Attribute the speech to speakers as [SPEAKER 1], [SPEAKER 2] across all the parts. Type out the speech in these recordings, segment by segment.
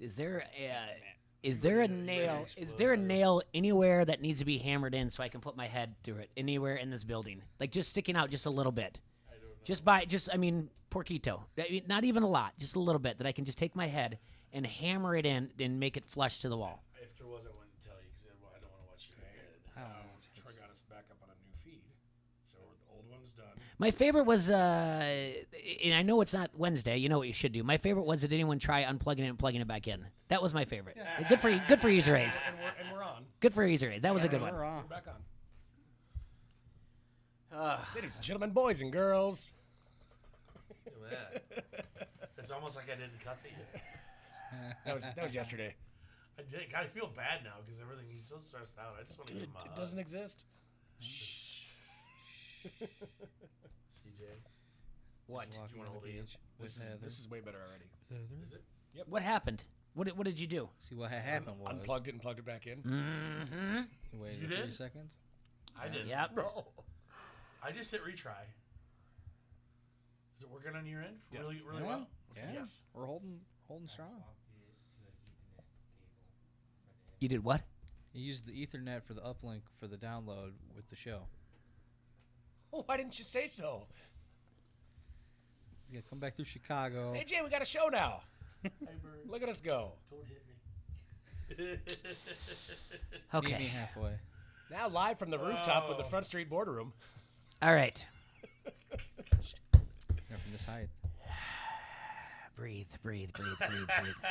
[SPEAKER 1] Is there a nail? Is there a nail anywhere that needs to be hammered in so I can put my head through it? Anywhere in this building, like just sticking out just a little bit. I don't know. I mean, porquito. I mean, not even a lot, just a little bit that I can just take my head and hammer it in and make it flush to the wall.
[SPEAKER 2] If there was, I wouldn't tell you because I don't want to watch you head.
[SPEAKER 3] Troy got us back up on a new feed, so the old one's done.
[SPEAKER 1] My favorite was, and I know it's not Wednesday. You know what you should do. My favorite was, did anyone try unplugging it and plugging it back in? That was my favorite. Yeah. Good for user A's.
[SPEAKER 3] And we're on.
[SPEAKER 1] Good for user A's. That was a good one.
[SPEAKER 3] We're back on. Ladies and gentlemen, boys and girls.
[SPEAKER 2] Look at that. It's almost like I didn't cuss at you.
[SPEAKER 3] That was yesterday.
[SPEAKER 2] I did. I feel bad now because everything. He's so stressed out. I just want to give him a hug.
[SPEAKER 3] It doesn't exist.
[SPEAKER 2] Shh. CJ.
[SPEAKER 1] What?
[SPEAKER 2] Do you want to hold it?
[SPEAKER 3] This is way better already.
[SPEAKER 2] Is it?
[SPEAKER 3] Yep.
[SPEAKER 1] What happened? What did you do?
[SPEAKER 4] See, what happened was...
[SPEAKER 3] Unplugged it and plugged it back in.
[SPEAKER 1] Mm-hmm.
[SPEAKER 4] You waited
[SPEAKER 2] You
[SPEAKER 4] 3
[SPEAKER 2] did?
[SPEAKER 4] seconds?
[SPEAKER 2] I did.
[SPEAKER 1] Yep.
[SPEAKER 2] No. I just hit retry. Is it working on your end?
[SPEAKER 3] Yes.
[SPEAKER 2] Really
[SPEAKER 4] Yeah.
[SPEAKER 2] well?
[SPEAKER 4] Yeah.
[SPEAKER 3] Yes.
[SPEAKER 4] We're holding strong.
[SPEAKER 1] You did what?
[SPEAKER 4] You used the Ethernet for the uplink for the download with the show.
[SPEAKER 3] Oh, why didn't you say so?
[SPEAKER 4] He's going to come back through Chicago.
[SPEAKER 3] Hey, Jay, we got a show now. Look at us go.
[SPEAKER 2] Don't hit me.
[SPEAKER 4] Meet me
[SPEAKER 1] Okay.
[SPEAKER 4] halfway.
[SPEAKER 3] Now live from the rooftop with the Front Street Boardroom.
[SPEAKER 1] All right.
[SPEAKER 4] From this height.
[SPEAKER 1] Breathe.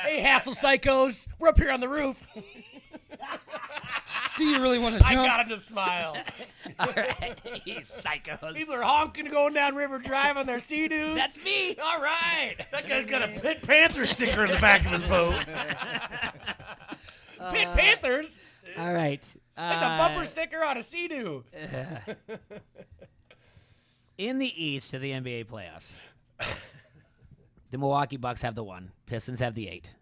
[SPEAKER 3] Hey, hassle psychos. We're up here on the roof.
[SPEAKER 4] Do you really want to
[SPEAKER 3] I
[SPEAKER 4] jump?
[SPEAKER 3] got him to smile.
[SPEAKER 1] All right. You psychos.
[SPEAKER 3] People are honking going down River Drive on their Sea-Doos.
[SPEAKER 1] That's me.
[SPEAKER 3] All right.
[SPEAKER 2] That guy's got a Pit Panther sticker in the back of his boat.
[SPEAKER 3] Pit Panthers.
[SPEAKER 1] All right.
[SPEAKER 3] That's a bumper sticker on a Sea-Doo.
[SPEAKER 1] In the East of the NBA playoffs, the Milwaukee Bucks have the 1. Pistons have the 8.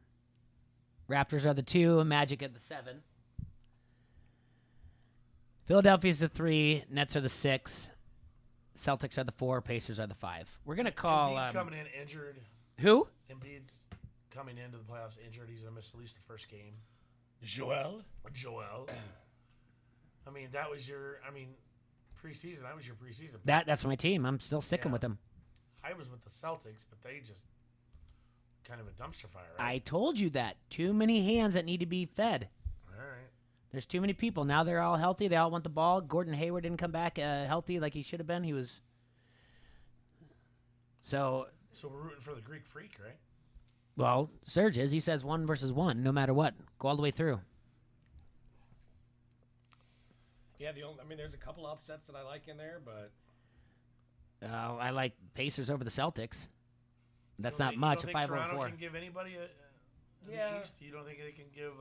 [SPEAKER 1] Raptors are the 2. Magic at the 7. Philadelphia's the 3. Nets are the 6. Celtics are the 4. Pacers are the 5. We're going to call...
[SPEAKER 2] Embiid's coming in injured.
[SPEAKER 1] Who?
[SPEAKER 2] Embiid's coming into the playoffs injured. He's going to miss at least the first game.
[SPEAKER 3] Joel.
[SPEAKER 2] I mean, that was your... preseason. That was your preseason.
[SPEAKER 1] That's my team. I'm still sticking with them.
[SPEAKER 2] I was with the Celtics, but they just kind of a dumpster fire, right?
[SPEAKER 1] I told you that. Too many hands that need to be fed.
[SPEAKER 2] All right.
[SPEAKER 1] There's too many people. Now they're all healthy. They all want the ball. Gordon Hayward didn't come back healthy like he should have been. He was... So
[SPEAKER 2] we're rooting for the Greek Freak, right?
[SPEAKER 1] Well, Serge is. He says 1 versus 1, no matter what. Go all the way through.
[SPEAKER 3] Yeah, there's a couple upsets that I like in there, but
[SPEAKER 1] I like Pacers over the Celtics. That's not
[SPEAKER 2] You
[SPEAKER 1] much.
[SPEAKER 2] don't
[SPEAKER 1] A
[SPEAKER 2] think
[SPEAKER 1] 5 over
[SPEAKER 2] Toronto
[SPEAKER 1] 4.
[SPEAKER 2] can give anybody in the East? You don't think they can give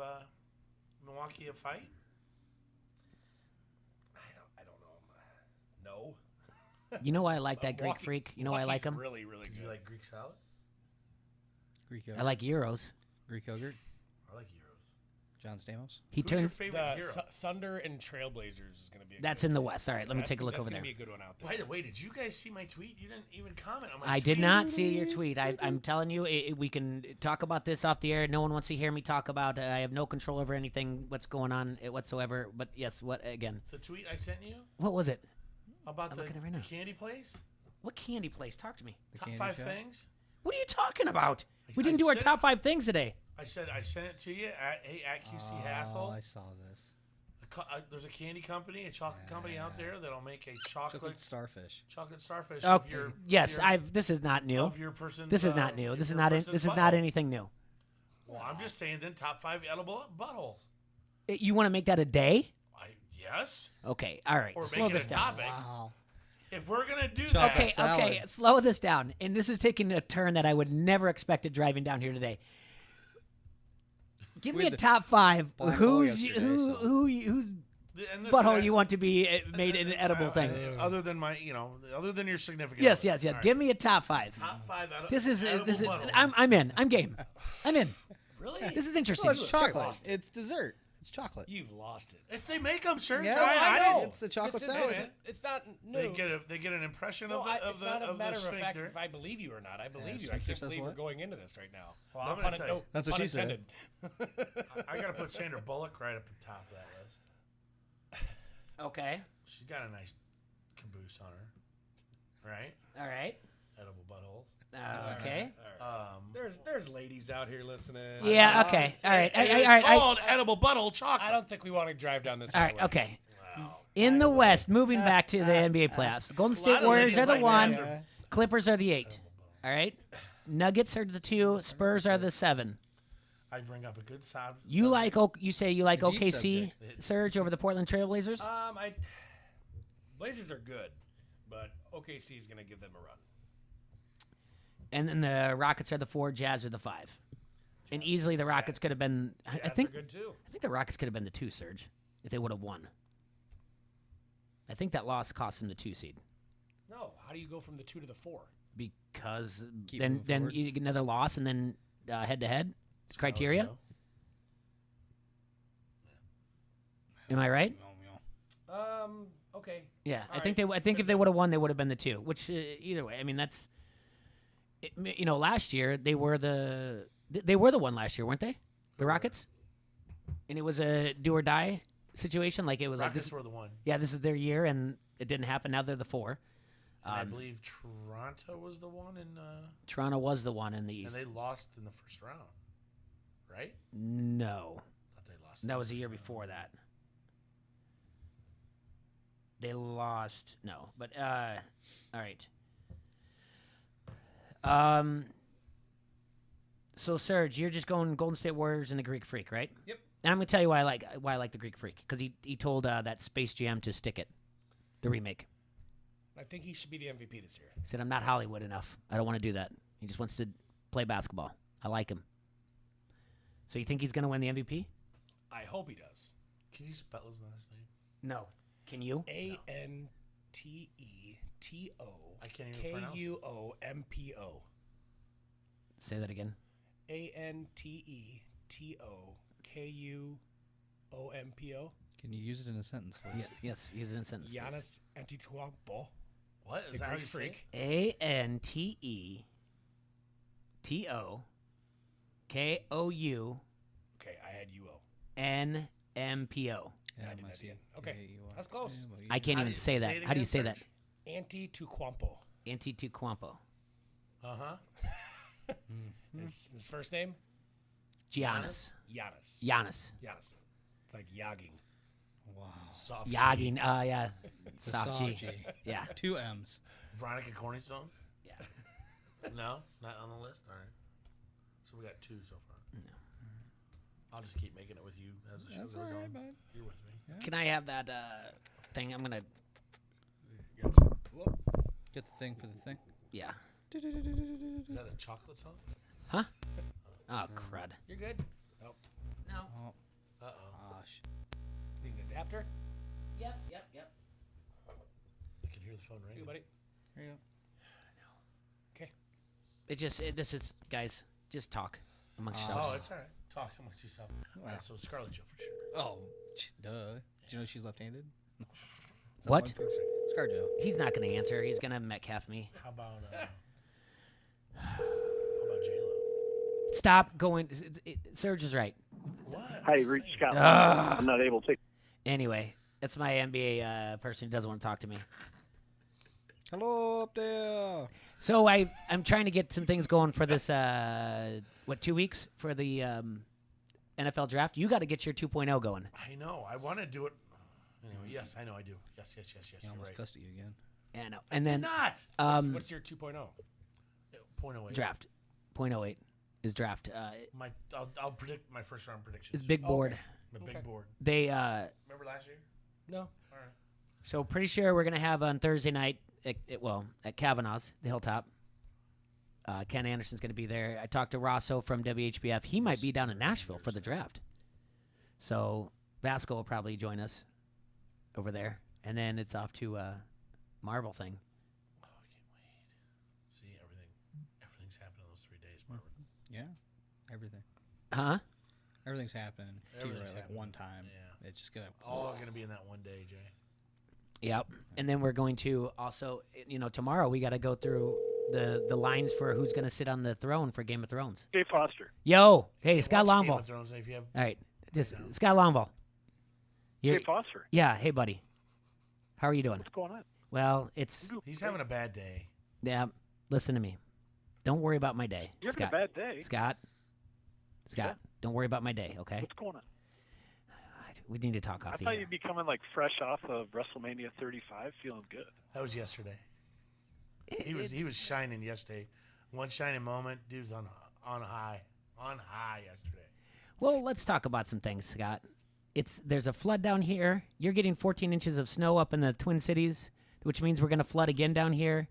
[SPEAKER 2] Milwaukee a fight?
[SPEAKER 3] I don't know. No.
[SPEAKER 1] You know why I like that Greek Freak? You know why I like him?
[SPEAKER 3] Really, really
[SPEAKER 2] Do
[SPEAKER 3] good.
[SPEAKER 2] you like Greek salad?
[SPEAKER 4] Greek yogurt.
[SPEAKER 1] I like Euros.
[SPEAKER 4] Greek yogurt.
[SPEAKER 2] I like Euros.
[SPEAKER 4] John Stamos.
[SPEAKER 1] He
[SPEAKER 2] Who's your
[SPEAKER 1] turned.
[SPEAKER 2] favorite hero?
[SPEAKER 3] Thunder and Trailblazers is going to be.
[SPEAKER 1] That's in the West. All right, let me take a look over there.
[SPEAKER 3] That's going to be a good one out there.
[SPEAKER 2] By the way, did you guys see my tweet? You didn't even comment on my
[SPEAKER 1] I
[SPEAKER 2] tweet.
[SPEAKER 1] did not see your tweet. I'm telling you, we can talk about this off the air. No one wants to hear me talk about. I have no control over anything, what's going on whatsoever. But yes, what again?
[SPEAKER 2] The tweet I sent you
[SPEAKER 1] What was it?
[SPEAKER 2] about
[SPEAKER 1] I'm
[SPEAKER 2] the
[SPEAKER 1] looking at it right now.
[SPEAKER 2] candy place?
[SPEAKER 1] What candy place? Talk to me.
[SPEAKER 2] Top
[SPEAKER 4] candy
[SPEAKER 2] 5
[SPEAKER 4] shop?
[SPEAKER 2] things?
[SPEAKER 1] What are you talking about? We
[SPEAKER 2] I
[SPEAKER 1] didn't do our
[SPEAKER 2] said-
[SPEAKER 1] top 5 things today.
[SPEAKER 2] I said I sent it to you at QC Hassel.
[SPEAKER 4] Oh, I saw this.
[SPEAKER 2] There's a candy company, a chocolate company out there that'll make a
[SPEAKER 4] Chocolate starfish.
[SPEAKER 2] chocolate starfish
[SPEAKER 1] Okay.
[SPEAKER 2] of your
[SPEAKER 1] Yes,
[SPEAKER 2] your,
[SPEAKER 1] This is not new.
[SPEAKER 2] of your person.
[SPEAKER 1] This is not new. This is not. This is not anything new.
[SPEAKER 2] Well, I'm just saying. Then top 5 edible buttholes.
[SPEAKER 1] You want to make that a day?
[SPEAKER 2] Yes.
[SPEAKER 1] Okay. All right.
[SPEAKER 2] Or
[SPEAKER 1] Slow
[SPEAKER 2] make it
[SPEAKER 1] this
[SPEAKER 2] a
[SPEAKER 1] down.
[SPEAKER 2] topic.
[SPEAKER 4] Wow.
[SPEAKER 2] If we're gonna do
[SPEAKER 4] Chocolate
[SPEAKER 2] that,
[SPEAKER 1] Okay,
[SPEAKER 4] salad.
[SPEAKER 1] okay, slow this down. And this is taking a turn that I would never expected driving down here today. Give me a
[SPEAKER 4] had
[SPEAKER 1] top 5.
[SPEAKER 4] black hole
[SPEAKER 1] Who's
[SPEAKER 4] yesterday,
[SPEAKER 1] whose
[SPEAKER 2] and this
[SPEAKER 1] butthole
[SPEAKER 2] is-
[SPEAKER 1] you want to be made an edible thing?
[SPEAKER 2] Other than my, other than your significant.
[SPEAKER 1] Yes,
[SPEAKER 2] other.
[SPEAKER 1] yes, yes.
[SPEAKER 2] All right.
[SPEAKER 1] Give me a top 5.
[SPEAKER 2] top 5 edible.
[SPEAKER 1] This is
[SPEAKER 2] edible buttholes.
[SPEAKER 1] I'm in. I'm game. I'm in.
[SPEAKER 3] Really?
[SPEAKER 1] This is interesting.
[SPEAKER 4] Well, it's chocolate. It's dessert. It's chocolate.
[SPEAKER 3] You've lost it.
[SPEAKER 2] If they make them, sure.
[SPEAKER 4] Yeah,
[SPEAKER 2] I
[SPEAKER 3] know.
[SPEAKER 2] didn't.
[SPEAKER 4] It's a chocolate
[SPEAKER 3] Listen,
[SPEAKER 4] salad.
[SPEAKER 3] listen, it's not new.
[SPEAKER 2] They get an impression
[SPEAKER 3] No,
[SPEAKER 2] of
[SPEAKER 3] it's not a
[SPEAKER 2] the
[SPEAKER 3] matter of fact
[SPEAKER 2] sphincter.
[SPEAKER 3] if I believe you or not. I believe you. I
[SPEAKER 4] sphincter
[SPEAKER 3] can't
[SPEAKER 4] says
[SPEAKER 3] believe we're
[SPEAKER 4] what?
[SPEAKER 3] going into this right now.
[SPEAKER 2] Well,
[SPEAKER 3] No
[SPEAKER 2] I'm gonna
[SPEAKER 3] pun-
[SPEAKER 2] tell
[SPEAKER 3] no
[SPEAKER 2] you.
[SPEAKER 4] That's what
[SPEAKER 3] pun
[SPEAKER 4] she said.
[SPEAKER 3] intended.
[SPEAKER 2] I got to put Sandra Bullock right up at the top of that list.
[SPEAKER 1] Okay.
[SPEAKER 2] She's got a nice caboose on her, right?
[SPEAKER 1] All right.
[SPEAKER 2] Edible buttholes.
[SPEAKER 1] Okay.
[SPEAKER 3] There's ladies out here listening.
[SPEAKER 1] Yeah. Okay. All right.
[SPEAKER 2] It's
[SPEAKER 1] All right.
[SPEAKER 2] called edible butthole chocolate.
[SPEAKER 3] I don't think we want to drive down this
[SPEAKER 1] All right.
[SPEAKER 3] highway.
[SPEAKER 1] Okay.
[SPEAKER 2] Wow.
[SPEAKER 1] In the West, moving back to the NBA playoffs, the Golden
[SPEAKER 2] A lot
[SPEAKER 1] State
[SPEAKER 2] of
[SPEAKER 1] Warriors
[SPEAKER 2] ladies
[SPEAKER 1] are the
[SPEAKER 2] like
[SPEAKER 1] one,
[SPEAKER 2] that.
[SPEAKER 1] Clippers are the 8. All right. Nuggets are the 2, Spurs are the 7.
[SPEAKER 2] I bring up a good side.
[SPEAKER 1] You like you say you like
[SPEAKER 4] A deep
[SPEAKER 1] OKC
[SPEAKER 2] subject.
[SPEAKER 1] Surge over the Portland Trailblazers?
[SPEAKER 3] Blazers are good, but OKC is going to give them a run.
[SPEAKER 1] And then the Rockets are the 4, Jazz are the 5. And easily the Rockets could have been I
[SPEAKER 3] Jazz
[SPEAKER 1] think
[SPEAKER 3] are good too.
[SPEAKER 1] I think the Rockets could have been the 2 Surge if they would have won. I think that loss cost them the 2 seed
[SPEAKER 3] No, how do you go from the 2 to the 4?
[SPEAKER 1] because
[SPEAKER 4] Keep
[SPEAKER 1] then
[SPEAKER 4] moving
[SPEAKER 1] then
[SPEAKER 4] forward.
[SPEAKER 1] you get another loss and then head to head criteria. Am I right?
[SPEAKER 3] Okay.
[SPEAKER 1] Yeah,
[SPEAKER 3] All
[SPEAKER 1] I think
[SPEAKER 3] right.
[SPEAKER 1] I think if they would have won, they would have been the 2. Which either way, I mean that's, last year they were the one last year, weren't they? The Rockets, and it was a do or die situation. Like it was like
[SPEAKER 2] Rockets
[SPEAKER 1] this.
[SPEAKER 2] were the one.
[SPEAKER 1] Yeah, this is their year, and it didn't happen. Now they're the 4.
[SPEAKER 2] And I believe Toronto was the one in,
[SPEAKER 1] Toronto was the one in the
[SPEAKER 2] and
[SPEAKER 1] East.
[SPEAKER 2] they lost in the first round, right?
[SPEAKER 1] No,
[SPEAKER 2] I thought they lost. in
[SPEAKER 1] that
[SPEAKER 2] the
[SPEAKER 1] was a
[SPEAKER 2] first
[SPEAKER 1] year
[SPEAKER 2] round.
[SPEAKER 1] before that. They lost. No, but all right. So Serge, you're just going Golden State Warriors and the Greek Freak, right?
[SPEAKER 3] Yep.
[SPEAKER 1] And I'm gonna tell you why I like the Greek Freak because he told that Space Jam to stick it, the remake.
[SPEAKER 3] I think he should be the MVP this year.
[SPEAKER 1] He said I'm not Hollywood enough. I don't want to do that. He just wants to play basketball. I like him. So you think he's gonna win the MVP?
[SPEAKER 3] I hope he does.
[SPEAKER 2] Can you spell his last name?
[SPEAKER 1] No. Can you?
[SPEAKER 3] ANTETOKUOMPO.
[SPEAKER 2] I can't even pronounce it.
[SPEAKER 1] Say that again.
[SPEAKER 3] ANTETOKUOMPO.
[SPEAKER 4] Can you use it in a sentence, please?
[SPEAKER 1] Yes. Use it in a sentence. please.
[SPEAKER 3] Giannis Antetokounmpo.
[SPEAKER 2] What
[SPEAKER 3] The
[SPEAKER 2] is that? How
[SPEAKER 3] Greek
[SPEAKER 2] you say
[SPEAKER 3] Freak.
[SPEAKER 1] ANTETOKOUNMPO.
[SPEAKER 3] Okay, I had UO.
[SPEAKER 4] Yeah,
[SPEAKER 3] I did that
[SPEAKER 4] see.
[SPEAKER 3] again. Okay,
[SPEAKER 4] K-A-U-R.
[SPEAKER 3] that's close.
[SPEAKER 4] Yeah, well,
[SPEAKER 1] I can't
[SPEAKER 2] How
[SPEAKER 1] even
[SPEAKER 2] do you
[SPEAKER 1] say
[SPEAKER 2] say
[SPEAKER 1] that.
[SPEAKER 2] it
[SPEAKER 1] How do you
[SPEAKER 2] again,
[SPEAKER 1] say that?
[SPEAKER 2] Serge?
[SPEAKER 3] Antetokounmpo.
[SPEAKER 1] Antetokounmpo.
[SPEAKER 2] Uh-huh.
[SPEAKER 3] His first name?
[SPEAKER 1] Giannis.
[SPEAKER 3] Giannis.
[SPEAKER 1] Giannis.
[SPEAKER 3] Giannis. It's like yogging.
[SPEAKER 4] Wow.
[SPEAKER 2] Soft G.
[SPEAKER 1] Yagin. Yeah.
[SPEAKER 4] It's a
[SPEAKER 1] Soft G.
[SPEAKER 4] G.
[SPEAKER 1] Yeah.
[SPEAKER 4] 2 M's.
[SPEAKER 2] Veronica Cornerstone?
[SPEAKER 1] Yeah.
[SPEAKER 2] No, not on the list. All right. So we got 2 so far.
[SPEAKER 1] No.
[SPEAKER 2] I'll just keep making it with you as the show
[SPEAKER 4] That's
[SPEAKER 2] goes
[SPEAKER 4] all right,
[SPEAKER 2] on.
[SPEAKER 4] bud.
[SPEAKER 2] You're with me.
[SPEAKER 1] Can I have that thing? I'm gonna.
[SPEAKER 3] Gotcha. Whoop.
[SPEAKER 4] Get the thing for the thing.
[SPEAKER 1] Yeah.
[SPEAKER 2] Is that a chocolate song?
[SPEAKER 1] Huh? Oh crud.
[SPEAKER 3] You're good. Oh,
[SPEAKER 1] No.
[SPEAKER 4] Oh,
[SPEAKER 2] Uh-oh.
[SPEAKER 4] gosh.
[SPEAKER 3] need an adapter?
[SPEAKER 1] Yep.
[SPEAKER 2] I can hear the phone
[SPEAKER 3] You,
[SPEAKER 2] ringing.
[SPEAKER 3] buddy.
[SPEAKER 4] Here you go.
[SPEAKER 3] Okay.
[SPEAKER 1] This is guys. Just talk amongst
[SPEAKER 2] Oh,
[SPEAKER 1] yourselves.
[SPEAKER 2] it's all right. Talk amongst yourself. All right, so Scarlet Joe for sure.
[SPEAKER 4] Oh, duh. Did you know she's left-handed? Is that
[SPEAKER 1] What?
[SPEAKER 4] one picture? ScarJo.
[SPEAKER 1] He's not gonna answer. He's gonna Metcalf me.
[SPEAKER 2] How about J-Lo?
[SPEAKER 1] Stop going. Serge is right.
[SPEAKER 2] What?
[SPEAKER 5] Hi, reach Scott.
[SPEAKER 1] Ugh.
[SPEAKER 5] I'm not able to.
[SPEAKER 1] Anyway, that's my NBA person who doesn't want to talk to me.
[SPEAKER 4] Hello up there.
[SPEAKER 1] So I'm trying to get some things going for this 2 weeks for the NFL draft. You got to get your 2.0 going.
[SPEAKER 2] I know. I want to do it. Anyway, yes, I know I do. Yes.
[SPEAKER 4] He
[SPEAKER 2] You're
[SPEAKER 4] almost
[SPEAKER 2] right.
[SPEAKER 4] cussed at you again.
[SPEAKER 1] Yeah, I know. And then
[SPEAKER 2] Not.
[SPEAKER 3] What's your 2.0?
[SPEAKER 2] 0.08.
[SPEAKER 1] draft. 0.08 is draft.
[SPEAKER 2] I'll predict my first round predictions.
[SPEAKER 1] It's big board.
[SPEAKER 3] Okay.
[SPEAKER 2] My
[SPEAKER 3] Okay.
[SPEAKER 2] big board.
[SPEAKER 1] They
[SPEAKER 2] Remember last year?
[SPEAKER 3] No.
[SPEAKER 2] All right.
[SPEAKER 1] so pretty sure we're gonna have on Thursday night at Kavanaugh's, the Hilltop. Ken Anderson's gonna be there. I talked to Rosso from WHBF. He might be down in Nashville for the draft. So Vasco will probably join us over there, and then it's off to Marvel thing.
[SPEAKER 2] Oh, I can't wait. See, everything's happening in those 3 days, Marvin.
[SPEAKER 4] Yeah, everything.
[SPEAKER 1] Huh?
[SPEAKER 4] Everything's happening to you
[SPEAKER 2] Everything's
[SPEAKER 4] at like
[SPEAKER 2] happening.
[SPEAKER 4] one time.
[SPEAKER 2] Yeah.
[SPEAKER 4] It's just gonna.
[SPEAKER 2] All going to be in that one day, Jay.
[SPEAKER 1] Yep. And then we're going to also, tomorrow we got to go through the lines for who's going to sit on the throne for Game of Thrones.
[SPEAKER 5] Dave Foster.
[SPEAKER 1] Yo, hey,
[SPEAKER 2] Yeah,
[SPEAKER 1] Scott
[SPEAKER 2] watch Game
[SPEAKER 1] Longville.
[SPEAKER 2] of Thrones if you have.
[SPEAKER 1] All right, just
[SPEAKER 2] down.
[SPEAKER 1] Scott Longville. You're-
[SPEAKER 5] Dave Foster.
[SPEAKER 1] Yeah, hey buddy. How are you doing?
[SPEAKER 5] What's going on?
[SPEAKER 1] Well, it's
[SPEAKER 2] He's having a bad day.
[SPEAKER 1] yeah. Listen to me. Don't worry about my day,
[SPEAKER 5] You're having
[SPEAKER 1] Scott.
[SPEAKER 5] a bad day.
[SPEAKER 1] Scott.
[SPEAKER 5] Yeah.
[SPEAKER 1] Don't worry about my day, okay?
[SPEAKER 5] What's going on?
[SPEAKER 1] We need to talk
[SPEAKER 5] I
[SPEAKER 1] off the
[SPEAKER 5] thought
[SPEAKER 1] air.
[SPEAKER 5] you'd be coming like fresh off of WrestleMania 35, feeling good.
[SPEAKER 2] That was yesterday. He was shining yesterday. One shining moment. Dude's on high yesterday.
[SPEAKER 1] Well, let's talk about some things, Scott. There's a flood down here. You're getting 14 inches of snow up in the Twin Cities, which means we're going to flood again down here.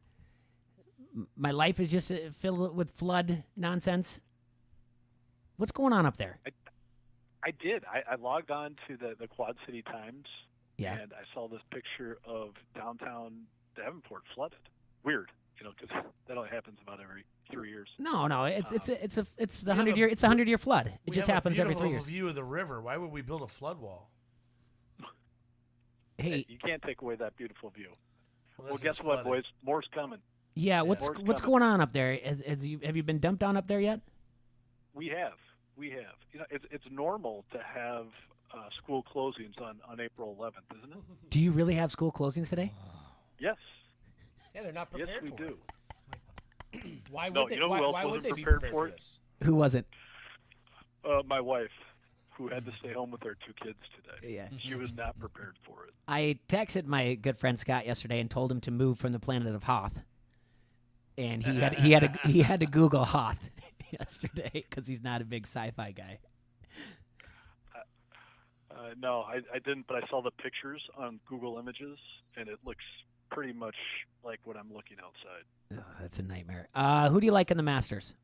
[SPEAKER 1] My life is just filled with flood nonsense. What's going on up there?
[SPEAKER 5] I did. I logged on to the Quad City Times,
[SPEAKER 1] Yeah.
[SPEAKER 5] and I saw this picture of downtown Davenport flooded. Weird, because that only happens about every 3 years.
[SPEAKER 1] No, it's the
[SPEAKER 2] We have
[SPEAKER 1] 100-year it's a 100-year flood. It
[SPEAKER 2] We
[SPEAKER 1] just
[SPEAKER 2] have
[SPEAKER 1] happens
[SPEAKER 2] a
[SPEAKER 1] every 3
[SPEAKER 2] beautiful
[SPEAKER 1] years.
[SPEAKER 2] view of the river. Why would we build a flood wall?
[SPEAKER 1] Hey,
[SPEAKER 5] You can't take away that beautiful view. Well,
[SPEAKER 2] Unless
[SPEAKER 5] guess
[SPEAKER 2] it's
[SPEAKER 5] what,
[SPEAKER 2] flooded.
[SPEAKER 5] boys? More's coming.
[SPEAKER 1] yeah, what's
[SPEAKER 5] More's
[SPEAKER 1] what's
[SPEAKER 5] coming.
[SPEAKER 1] going on up there? Have you been dumped on up there yet?
[SPEAKER 5] We have. It's normal to have school closings on April 11th, isn't it?
[SPEAKER 1] Do you really have school closings today?
[SPEAKER 5] Yes.
[SPEAKER 3] Yeah, they're not
[SPEAKER 5] Yes,
[SPEAKER 3] prepared
[SPEAKER 5] we
[SPEAKER 3] for
[SPEAKER 5] do.
[SPEAKER 3] it. Why would
[SPEAKER 5] No,
[SPEAKER 3] they?
[SPEAKER 5] you know who
[SPEAKER 3] why
[SPEAKER 5] else
[SPEAKER 3] why would
[SPEAKER 5] wasn't
[SPEAKER 3] they be
[SPEAKER 5] prepared
[SPEAKER 3] prepared
[SPEAKER 5] for
[SPEAKER 3] for
[SPEAKER 5] it?
[SPEAKER 3] this?
[SPEAKER 1] Who wasn't?
[SPEAKER 5] My wife, who had to stay home with our 2 kids today.
[SPEAKER 1] Yeah.
[SPEAKER 5] She was not prepared for it.
[SPEAKER 1] I texted my good friend Scott yesterday and told him to move from the planet of Hoth, and he had to Google Hoth yesterday because he's not a big sci-fi guy.
[SPEAKER 5] No, I didn't, but I saw the pictures on Google Images, and it looks pretty much like what I'm looking outside.
[SPEAKER 1] Ugh, that's a nightmare. Who do you like in the Masters?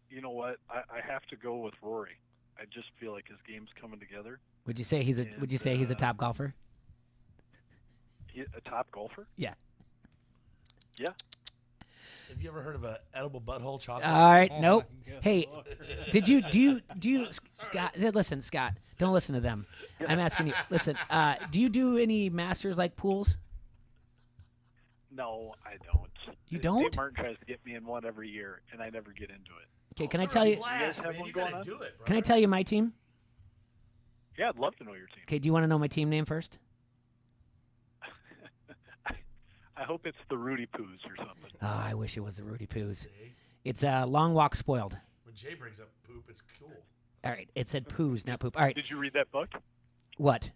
[SPEAKER 5] You know what? I have to go with Rory. I just feel like his game's coming together.
[SPEAKER 1] Would you say he's a top golfer?
[SPEAKER 5] A top golfer?
[SPEAKER 1] Yeah.
[SPEAKER 5] Yeah.
[SPEAKER 2] Have you ever heard of a edible butthole chocolate?
[SPEAKER 1] All right.
[SPEAKER 4] Oh
[SPEAKER 1] Nope.
[SPEAKER 4] my God.
[SPEAKER 1] Hey, do you Scott? Listen, Scott. Don't listen to them. I'm asking you. Listen. Do you do any Masters like pools?
[SPEAKER 5] No, I don't.
[SPEAKER 1] You
[SPEAKER 5] Dave
[SPEAKER 1] don't?
[SPEAKER 5] Martin tries to get me in one every year, and I never get into it.
[SPEAKER 1] Okay. Can I
[SPEAKER 2] They're
[SPEAKER 1] tell
[SPEAKER 2] a
[SPEAKER 1] you?
[SPEAKER 2] blast,
[SPEAKER 5] You guys have
[SPEAKER 2] man.
[SPEAKER 5] one
[SPEAKER 2] You gotta
[SPEAKER 5] going on?
[SPEAKER 2] do it,
[SPEAKER 1] Can I
[SPEAKER 2] brother.
[SPEAKER 1] tell you my team?
[SPEAKER 5] Yeah, I'd love to know your team.
[SPEAKER 1] Okay. Do you want to know my team name first?
[SPEAKER 5] I hope it's the Rudy Poos or something.
[SPEAKER 1] Oh, I wish it was the Rudy Poos.
[SPEAKER 2] See?
[SPEAKER 1] It's Long Walk Spoiled.
[SPEAKER 2] When Jay brings up poop, it's cool.
[SPEAKER 1] All right. It said poos, not poop. All right.
[SPEAKER 5] Did you read that book?
[SPEAKER 1] What?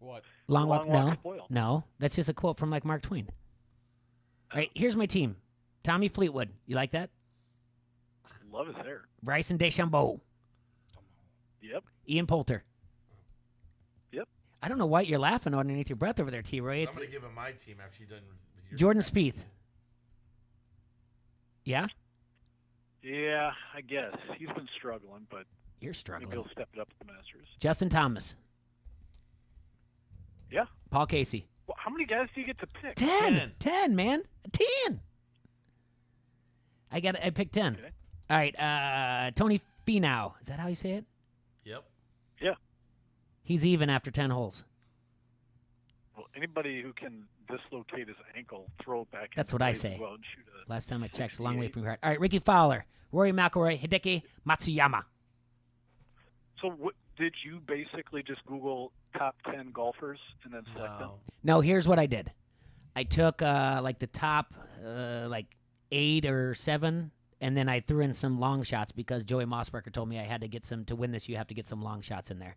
[SPEAKER 4] What?
[SPEAKER 1] Long Walk?
[SPEAKER 5] Long Walk
[SPEAKER 1] No.
[SPEAKER 5] Spoiled.
[SPEAKER 1] No. That's just a quote from like Mark Twain. All right. Here's my team. Tommy Fleetwood. You like that?
[SPEAKER 5] Love his hair.
[SPEAKER 1] Bryson DeChambeau.
[SPEAKER 5] Yep.
[SPEAKER 1] Ian Poulter.
[SPEAKER 5] Yep.
[SPEAKER 1] I don't know why you're laughing underneath your breath over there, T-Roy.
[SPEAKER 2] I'm going to give him my team after you're done with your
[SPEAKER 1] Jordan Spieth. Yeah?
[SPEAKER 5] Yeah, I guess. He's been struggling, but
[SPEAKER 1] You're
[SPEAKER 5] maybe
[SPEAKER 1] struggling.
[SPEAKER 5] he'll step it up at the Masters.
[SPEAKER 1] Justin Thomas.
[SPEAKER 5] Yeah.
[SPEAKER 1] Paul Casey.
[SPEAKER 5] Well, how many guys do you get to pick?
[SPEAKER 1] 10. 10, man. 10. I picked 10.
[SPEAKER 5] Okay.
[SPEAKER 1] All right. Tony Finau. Is that how you say it?
[SPEAKER 2] Yep.
[SPEAKER 5] Yeah.
[SPEAKER 1] He's even after 10 holes.
[SPEAKER 5] Well, anybody who can dislocate his ankle, throw it back.
[SPEAKER 1] That's
[SPEAKER 5] into
[SPEAKER 1] what I
[SPEAKER 5] play
[SPEAKER 1] say.
[SPEAKER 5] as Well and shoot a
[SPEAKER 1] Last time I checked, it's a long way
[SPEAKER 5] 68.
[SPEAKER 1] from your heart. All right. Ricky Fowler. Rory McIlroy. Hideki Matsuyama.
[SPEAKER 5] So did you basically just Google top 10 golfers and then select them?
[SPEAKER 2] No.
[SPEAKER 1] No, here's what I did. I took like the top like 8 or 7, and then I threw in some long shots because Joey Mossberger told me I had to get some to win this. You have to get some long shots in there.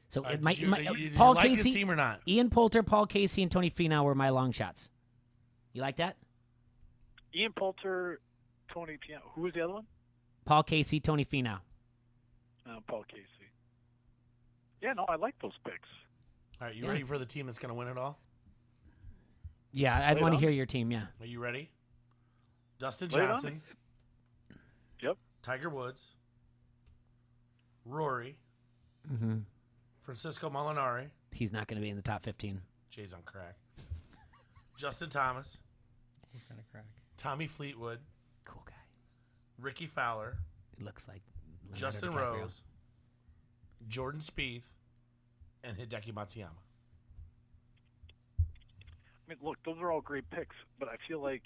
[SPEAKER 1] So
[SPEAKER 2] All right,
[SPEAKER 1] it might,
[SPEAKER 2] did you
[SPEAKER 1] Paul
[SPEAKER 2] like
[SPEAKER 1] Casey,
[SPEAKER 2] his team or not?
[SPEAKER 1] Ian Poulter, Paul Casey, and Tony Finau were my long shots. You like that?
[SPEAKER 5] Ian Poulter, Tony Piano. Who was the other one?
[SPEAKER 1] Paul Casey, Tony Finau.
[SPEAKER 5] Paul Casey. Yeah, no, I like those picks.
[SPEAKER 2] All right, you
[SPEAKER 1] Yeah.
[SPEAKER 2] ready for the team that's going to win it all?
[SPEAKER 1] Yeah, I'd
[SPEAKER 5] Lay it
[SPEAKER 1] want to
[SPEAKER 5] on
[SPEAKER 1] hear
[SPEAKER 5] me.
[SPEAKER 1] your team. Yeah.
[SPEAKER 2] Are you ready? Dustin
[SPEAKER 5] Lay it on
[SPEAKER 2] Johnson,
[SPEAKER 5] Yep.
[SPEAKER 2] Tiger Woods, Rory,
[SPEAKER 1] Mm-hmm.
[SPEAKER 2] Francisco Molinari,
[SPEAKER 1] He's not going to be in the top 15.
[SPEAKER 2] Jay's on crack, Justin Thomas,
[SPEAKER 4] What kind of crack?
[SPEAKER 2] Tommy Fleetwood,
[SPEAKER 1] Cool guy.
[SPEAKER 2] Ricky Fowler,
[SPEAKER 1] He looks like
[SPEAKER 2] Justin
[SPEAKER 1] DiCaprio.
[SPEAKER 2] Rose, Jordan Spieth, and Hideki Matsuyama.
[SPEAKER 5] I mean, look, those are all great picks, but I feel like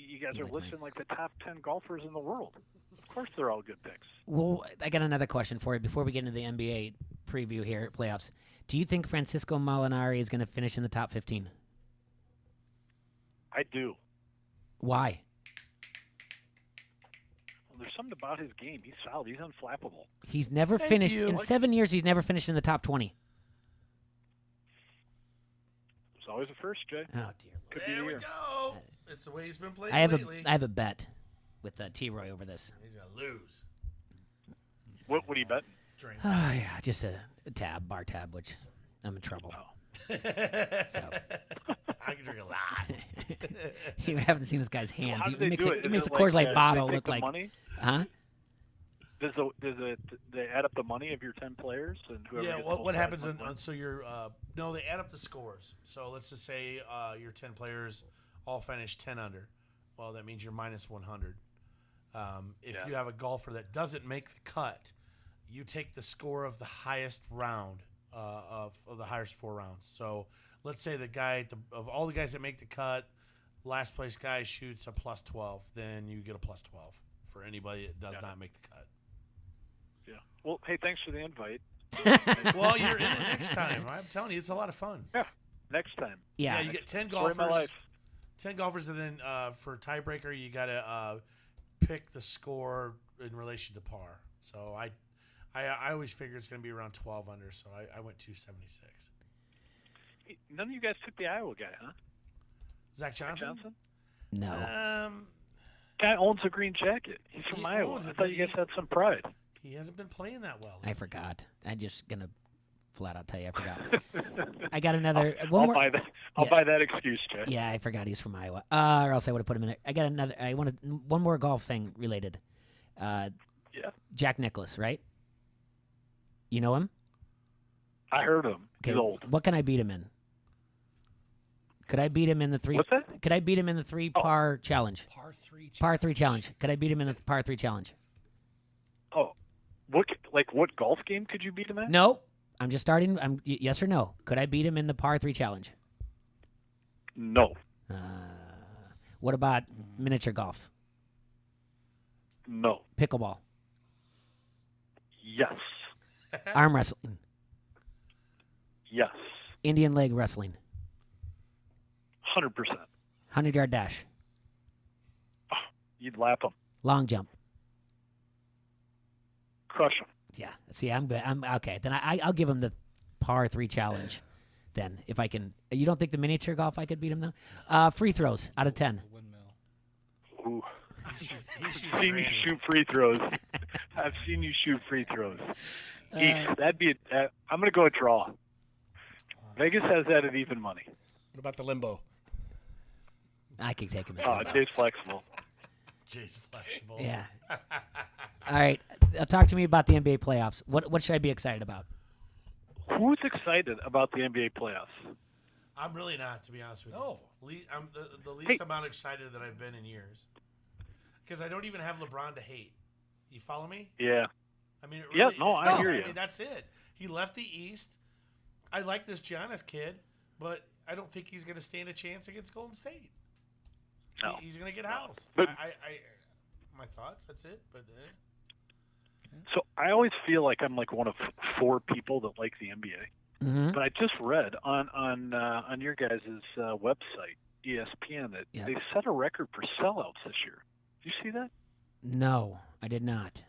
[SPEAKER 5] you guys
[SPEAKER 1] You
[SPEAKER 5] are
[SPEAKER 1] like
[SPEAKER 5] listing like the top 10 golfers in the world. Of course, they're all good picks.
[SPEAKER 1] Well, I got another question for you before we get into the NBA preview here at playoffs. Do you think Francisco Molinari is going to finish in the top 15?
[SPEAKER 5] I do.
[SPEAKER 1] Why?
[SPEAKER 5] Well, there's something about his game. He's solid. He's unflappable.
[SPEAKER 1] He's never
[SPEAKER 2] Thank
[SPEAKER 1] finished
[SPEAKER 2] you.
[SPEAKER 1] in 7 years. He's never finished in the top 20.
[SPEAKER 5] There's always a first, Jay.
[SPEAKER 1] Oh dear.
[SPEAKER 5] Could be
[SPEAKER 2] There
[SPEAKER 5] the
[SPEAKER 2] we
[SPEAKER 5] year.
[SPEAKER 2] go. It's the way he's been playing
[SPEAKER 1] I have
[SPEAKER 2] lately.
[SPEAKER 1] a bet with T-Roy over this.
[SPEAKER 2] He's going to lose.
[SPEAKER 5] What are you betting?
[SPEAKER 2] Drink.
[SPEAKER 1] Oh yeah, just a bar tab, which I'm in trouble.
[SPEAKER 5] Oh.
[SPEAKER 1] So
[SPEAKER 2] I can drink a lot.
[SPEAKER 1] you haven't seen this guy's hands.
[SPEAKER 5] How
[SPEAKER 1] He
[SPEAKER 5] do they
[SPEAKER 1] makes
[SPEAKER 5] do
[SPEAKER 1] a,
[SPEAKER 5] it?
[SPEAKER 1] he
[SPEAKER 5] Is
[SPEAKER 1] makes a
[SPEAKER 5] it
[SPEAKER 1] Coors Light
[SPEAKER 5] do
[SPEAKER 1] bottle
[SPEAKER 5] they take
[SPEAKER 1] look
[SPEAKER 5] the
[SPEAKER 1] like,
[SPEAKER 5] money?
[SPEAKER 1] huh?
[SPEAKER 5] Does they add up the money of your 10 players and whoever
[SPEAKER 2] Yeah,
[SPEAKER 5] gets
[SPEAKER 2] what
[SPEAKER 5] most
[SPEAKER 2] happens
[SPEAKER 5] prize money?
[SPEAKER 2] so you're no, they add up the scores. So let's just say your 10 players all finish 10 under. Well, that means you're minus 100. If
[SPEAKER 5] Yeah.
[SPEAKER 2] you have a golfer that doesn't make the cut, you take the score of the highest round of the highest 4 rounds. So let's say the guy of all the guys that make the cut, last place guy shoots a plus 12, then you get a plus 12 for anybody that does not make the cut.
[SPEAKER 5] Yeah. Well, hey, thanks for the invite.
[SPEAKER 2] Well, you're in it next time. I'm telling you, it's a lot of fun.
[SPEAKER 5] Yeah. Next time.
[SPEAKER 1] Yeah.
[SPEAKER 2] You get 10
[SPEAKER 5] Story of my
[SPEAKER 2] golfers.
[SPEAKER 5] life.
[SPEAKER 2] 10 golfers, and then for tiebreaker, you got to pick the score in relation to par. So I always figure it's going to be around 12 under, so I went 276.
[SPEAKER 5] Hey, none of you guys took the Iowa guy, huh?
[SPEAKER 2] Zach Johnson?
[SPEAKER 5] Johnson?
[SPEAKER 1] No.
[SPEAKER 5] Guy owns a green jacket. He's from
[SPEAKER 2] He
[SPEAKER 5] Iowa.
[SPEAKER 2] owns
[SPEAKER 5] I
[SPEAKER 2] it,
[SPEAKER 5] thought
[SPEAKER 2] but
[SPEAKER 5] you guys
[SPEAKER 2] he-
[SPEAKER 5] had some pride.
[SPEAKER 2] He hasn't been playing that well.
[SPEAKER 1] I forgot. I'm just gonna flat out tell you I forgot. I got another
[SPEAKER 5] I'll
[SPEAKER 1] one more.
[SPEAKER 5] buy that. I'll
[SPEAKER 1] Yeah.
[SPEAKER 5] buy that excuse, Jay.
[SPEAKER 1] Yeah, I forgot he's from Iowa. Or else I would have put him in it. I got another. I wanted one more golf thing related.
[SPEAKER 5] Yeah.
[SPEAKER 1] Jack Nicklaus, right? You know him?
[SPEAKER 5] I heard him. He's old.
[SPEAKER 1] What can I beat him in? Could I beat him in the three?
[SPEAKER 5] What's that?
[SPEAKER 1] Could I beat him in the three par challenge?
[SPEAKER 3] Par 3.
[SPEAKER 1] Par 3 challenge. Could I beat him in the par 3 challenge?
[SPEAKER 5] Oh, what golf game could you beat him at?
[SPEAKER 1] No. I'm just starting. Yes or no? Could I beat him in the par 3 challenge?
[SPEAKER 5] No.
[SPEAKER 1] What about miniature golf?
[SPEAKER 5] No.
[SPEAKER 1] Pickleball?
[SPEAKER 5] Yes.
[SPEAKER 1] Arm wrestling?
[SPEAKER 5] Yes.
[SPEAKER 1] Indian leg wrestling?
[SPEAKER 5] 100%.
[SPEAKER 1] 100-yard dash?
[SPEAKER 5] You'd lap him.
[SPEAKER 1] Long jump?
[SPEAKER 5] Crush him.
[SPEAKER 1] Yeah. See, I'm good. I'm okay. Then I'll give him the par 3 challenge. Then, if I can. You don't think the miniature golf I could beat him though? Free throws out of 10.
[SPEAKER 4] Windmill.
[SPEAKER 5] Ooh.
[SPEAKER 2] He
[SPEAKER 5] I've
[SPEAKER 2] shoots
[SPEAKER 5] seen you
[SPEAKER 2] granny.
[SPEAKER 5] shoot free throws. I've seen you shoot free throws. That'd be. I'm gonna go a draw. Vegas has that at even money.
[SPEAKER 3] What about the limbo?
[SPEAKER 1] I could take him.
[SPEAKER 5] Oh, Jay's flexible.
[SPEAKER 2] Jay's flexible.
[SPEAKER 1] Yeah. All right. Talk to me about the NBA playoffs. What should I be excited about?
[SPEAKER 5] Who's excited about the NBA playoffs?
[SPEAKER 2] I'm really not, to be honest with
[SPEAKER 3] No.
[SPEAKER 2] you. I'm the least amount excited that I've been in years. Because I don't even have LeBron to hate. You follow me?
[SPEAKER 5] Yeah.
[SPEAKER 2] I mean, it
[SPEAKER 5] Yeah,
[SPEAKER 2] really,
[SPEAKER 5] no, I hear
[SPEAKER 2] I
[SPEAKER 5] you.
[SPEAKER 2] mean, that's it. He left the East. I like this Giannis kid, but I don't think he's going to stand a chance against Golden State.
[SPEAKER 5] No.
[SPEAKER 2] He's going to get housed.
[SPEAKER 5] But-
[SPEAKER 2] My thoughts. That's it. But
[SPEAKER 5] So I always feel like I'm like one of 4 people that like the NBA.
[SPEAKER 1] Mm-hmm.
[SPEAKER 5] But I just read on your guys' website, ESPN, that
[SPEAKER 1] Yeah.
[SPEAKER 5] they set a record for sellouts this year. Did you see that?
[SPEAKER 1] No, I did not.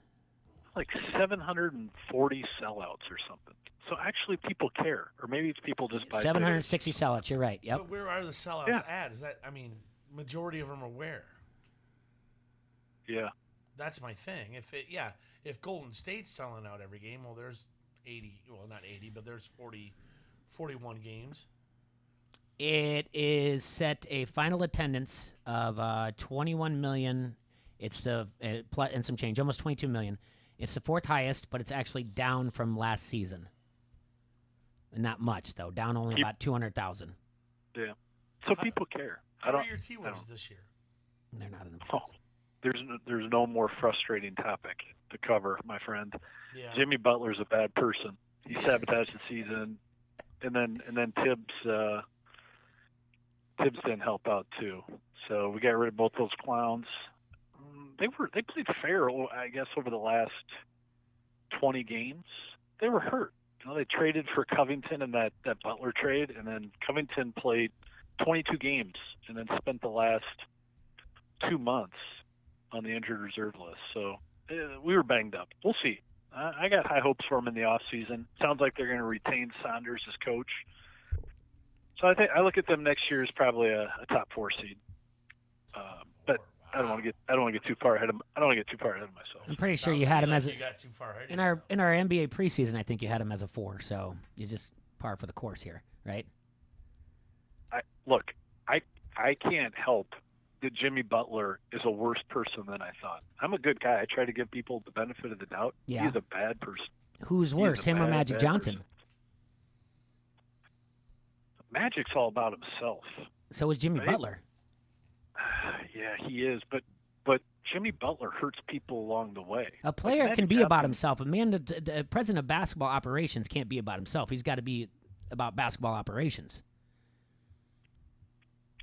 [SPEAKER 5] Like 740 sellouts or something. So actually, people care, or maybe it's people just buy
[SPEAKER 1] 760 sellouts. You're right. Yep.
[SPEAKER 2] but where are the sellouts
[SPEAKER 5] Yeah.
[SPEAKER 2] at? Is that? I mean, majority of them are where?
[SPEAKER 5] tickets. Yeah.
[SPEAKER 2] That's my thing. If Golden State's selling out every game, well, there's 80. Well, not 80, but there's 41 games.
[SPEAKER 1] It is set a final attendance of 21 million. It's the and some change, almost 22 million. It's the 4th highest, but it's actually down from last season. Not much though, down only
[SPEAKER 5] Keep-
[SPEAKER 1] about 200,000.
[SPEAKER 5] Yeah. So people care.
[SPEAKER 2] How
[SPEAKER 5] I don't.
[SPEAKER 2] are your T-Wolves
[SPEAKER 5] don't-
[SPEAKER 2] this year?
[SPEAKER 1] They're not in the
[SPEAKER 5] Oh, there's no more frustrating topic to cover, my friend.
[SPEAKER 2] Yeah.
[SPEAKER 5] Jimmy Butler's a bad person. He sabotaged the season, and then Tibbs didn't help out too. So we got rid of both those clowns. They played fair, I guess, over the last 20 games. They were hurt. They traded for Covington in that Butler trade, and then Covington played 22 games and then spent the last 2 months on the injured reserve list. So we were banged up. We'll see. I got high hopes for them in the offseason. Sounds like they're going to retain Saunders as coach. So I look at them next year as probably a top 4 seed. But I don't want to get too far ahead of myself.
[SPEAKER 1] I'm pretty sure
[SPEAKER 2] Sounds
[SPEAKER 1] you
[SPEAKER 2] to
[SPEAKER 1] had
[SPEAKER 2] me
[SPEAKER 1] him
[SPEAKER 2] like
[SPEAKER 1] as
[SPEAKER 2] you got too far ahead of
[SPEAKER 1] in our
[SPEAKER 2] yourself.
[SPEAKER 1] NBA preseason. I think you had him as a 4, so you just par for the course here, right?
[SPEAKER 5] I can't help that Jimmy Butler is a worse person than I thought. I'm a good guy. I try to give people the benefit of the doubt.
[SPEAKER 1] Yeah.
[SPEAKER 5] He's a bad person.
[SPEAKER 1] Who's worse, him or Magic
[SPEAKER 5] bad
[SPEAKER 1] Johnson?
[SPEAKER 5] person. Magic's all about himself.
[SPEAKER 1] So is Jimmy
[SPEAKER 5] Right?
[SPEAKER 1] Butler.
[SPEAKER 5] Yeah, he is, but Jimmy Butler hurts people along the way.
[SPEAKER 1] A player
[SPEAKER 5] Magic
[SPEAKER 1] can be about
[SPEAKER 5] Johnson-
[SPEAKER 1] himself. A man, the president of basketball operations can't be about himself. He's got to be about basketball operations.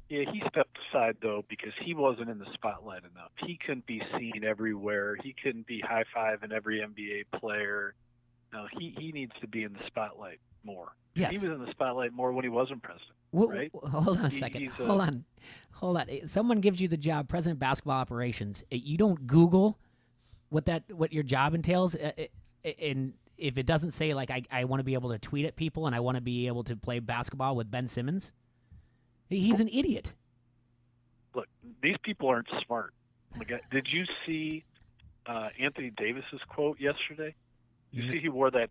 [SPEAKER 5] Yeah, he stepped aside, though, because he wasn't in the spotlight enough. He couldn't be seen everywhere. He couldn't be high-fiving every NBA player. No, he needs to be in the spotlight more.
[SPEAKER 1] Yes.
[SPEAKER 5] He was in the spotlight more when he wasn't president. Right?
[SPEAKER 1] Hold on a second. Hold on. Someone gives you the job, president of basketball operations. You don't Google what your job entails, and if it doesn't say like I want to be able to tweet at people and I want to be able to play basketball with Ben Simmons, he's an idiot.
[SPEAKER 5] Look, these people aren't smart. Did you see Anthony Davis's quote yesterday? You see he wore that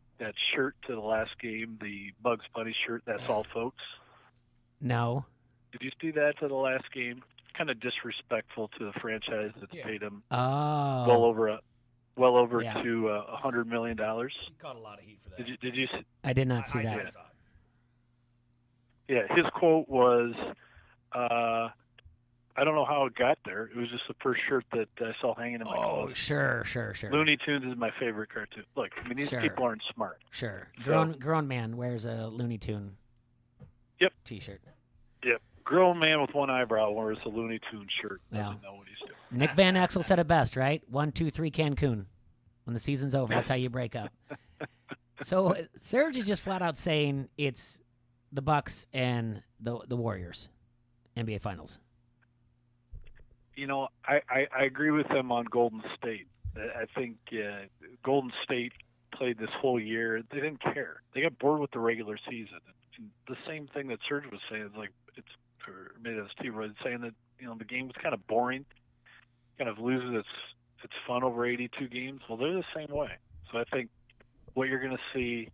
[SPEAKER 5] shirt to the last game, the Bugs Bunny shirt, that's all folks?
[SPEAKER 1] No.
[SPEAKER 5] Did you see that to the last game? Kind of disrespectful to the franchise that's paid him
[SPEAKER 1] Oh.
[SPEAKER 5] well over
[SPEAKER 1] Yeah.
[SPEAKER 5] to $100 million.
[SPEAKER 3] He caught a lot of heat for that.
[SPEAKER 5] Did you see?
[SPEAKER 1] I did not see
[SPEAKER 3] I
[SPEAKER 1] that.
[SPEAKER 3] saw it.
[SPEAKER 5] Yeah, his quote was, I don't know how it got there. It was just the first shirt that I saw hanging in my
[SPEAKER 1] Oh,
[SPEAKER 5] closet.
[SPEAKER 1] sure.
[SPEAKER 5] Looney Tunes is my favorite cartoon. Look, I mean, these
[SPEAKER 1] Sure.
[SPEAKER 5] people aren't smart.
[SPEAKER 1] Sure.
[SPEAKER 5] So-
[SPEAKER 1] Grown man wears a Looney Tune
[SPEAKER 5] Yep.
[SPEAKER 1] T-shirt.
[SPEAKER 5] Yep. Grown man with one eyebrow wears a Looney Tunes shirt. Doesn't know what he's doing.
[SPEAKER 1] Nick Van Exel said it best, right? 1, 2, 3, Cancun. When the season's over, that's how you break up. So Serge is just flat out saying it's the Bucks and the Warriors, NBA Finals.
[SPEAKER 5] You know, I agree with them on Golden State. I think Golden State played this whole year. They didn't care. They got bored with the regular season. And the same thing that Serge was saying, like or maybe that's Steve was saying that the game was kind of boring, kind of loses its fun over 82 games. Well, they're the same way. So I think what you're going to see,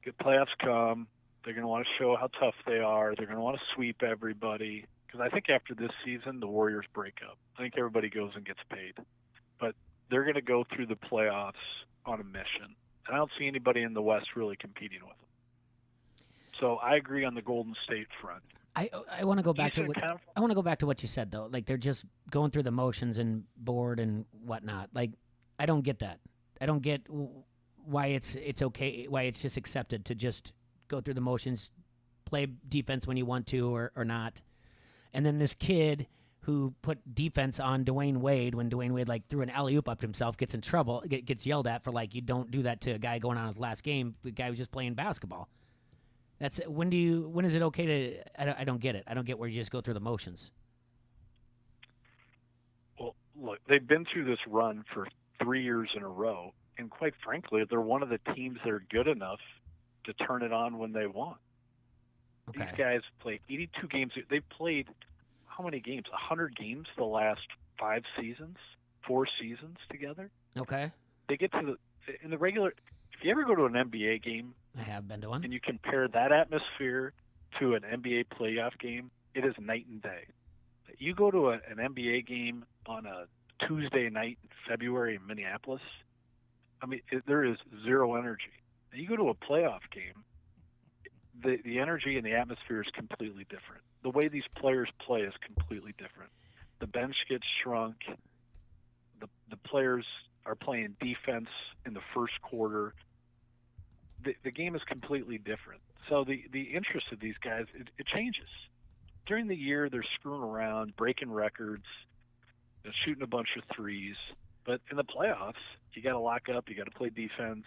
[SPEAKER 5] the playoffs come. They're going to want to show how tough they are. They're going to want to sweep everybody. Because I think after this season, the Warriors break up. I think everybody goes and gets paid. But they're going to go through the playoffs on a mission. And I don't see anybody in the West really competing with them. So I agree on the Golden State front.
[SPEAKER 1] I want to go back to what you said though. Like they're just going through the motions and bored and whatnot. Like I don't get that. I don't get why it's okay. Why it's just accepted to just go through the motions, play defense when you want to or not. And then this kid who put defense on Dwayne Wade when Dwayne Wade like threw an alley-oop up to himself gets in trouble, gets yelled at for like you don't do that to a guy going on his last game. The guy was just playing basketball. That's when is it okay to? I don't get it. I don't get where you just go through the motions.
[SPEAKER 5] Well, look, they've been through this run for 3 years in a row, and quite frankly, they're one of the teams that are good enough to turn it on when they want.
[SPEAKER 1] Okay.
[SPEAKER 5] These guys played 82 games. They've played how many games? 100 games the last 4 seasons together.
[SPEAKER 1] Okay.
[SPEAKER 5] They get to in the regular. If you ever go to an NBA game,
[SPEAKER 1] I have been to one.
[SPEAKER 5] and you compare that atmosphere to an NBA playoff game, it is night and day. You go to an NBA game on a Tuesday night in February in Minneapolis, I mean, there is zero energy. You go to a playoff game, the energy and the atmosphere is completely different. The way these players play is completely different. The bench gets shrunk. players are playing defense in the first quarter. The game is completely different. So the interest of these guys, it changes. During the year, they're screwing around, breaking records, shooting a bunch of threes. But in the playoffs, you got to lock up. You got to play defense.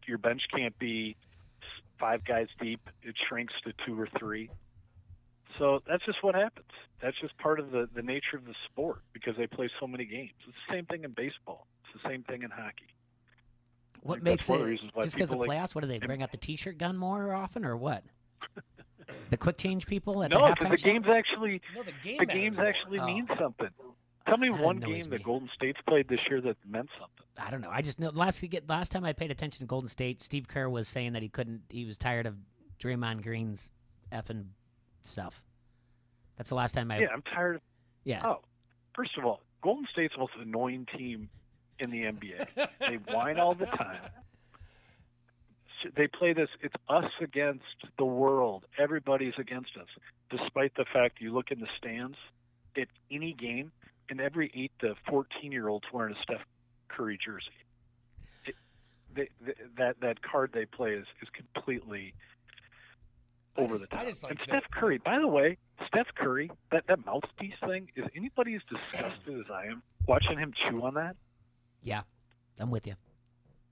[SPEAKER 5] Your bench can't be 5 guys deep. It shrinks to 2 or 3. So that's just what happens. That's just part of the nature of the sport because they play so many games. It's the same thing in baseball. It's the same thing in hockey.
[SPEAKER 1] What makes
[SPEAKER 5] one of the
[SPEAKER 1] it
[SPEAKER 5] reasons why
[SPEAKER 1] just because the
[SPEAKER 5] people like-
[SPEAKER 1] playoffs? What do they bring out the T-shirt gun more often, or what? The quick change people at
[SPEAKER 5] No,
[SPEAKER 1] the
[SPEAKER 5] because
[SPEAKER 1] halftime
[SPEAKER 5] the
[SPEAKER 1] show?
[SPEAKER 5] games actually
[SPEAKER 3] No, the game
[SPEAKER 5] the
[SPEAKER 3] matters
[SPEAKER 5] games
[SPEAKER 3] more.
[SPEAKER 5] actually
[SPEAKER 1] Oh.
[SPEAKER 5] mean something. Tell me
[SPEAKER 1] That
[SPEAKER 5] one
[SPEAKER 1] annoys
[SPEAKER 5] game
[SPEAKER 1] me.
[SPEAKER 5] that Golden State's played this year that meant something.
[SPEAKER 1] I don't know. I just know last time I paid attention to Golden State, Steve Kerr was saying that he was tired of Draymond Green's effing stuff. That's the last time I.
[SPEAKER 5] Yeah, I'm tired.
[SPEAKER 1] Yeah.
[SPEAKER 5] Oh, first of all, Golden State's the most annoying team in the NBA. They whine all the time. They play this, it's us against the world. Everybody's against us. Despite the fact you look in the stands at any game, and every 8 to 14-year-old's wearing a Steph Curry jersey. That card they play is completely over the top.
[SPEAKER 3] I just like
[SPEAKER 5] and
[SPEAKER 3] that-
[SPEAKER 5] Steph Curry, by the way, Steph Curry, that mouthpiece thing, is anybody as disgusted as I am watching him chew on that?
[SPEAKER 1] Yeah, I'm with you.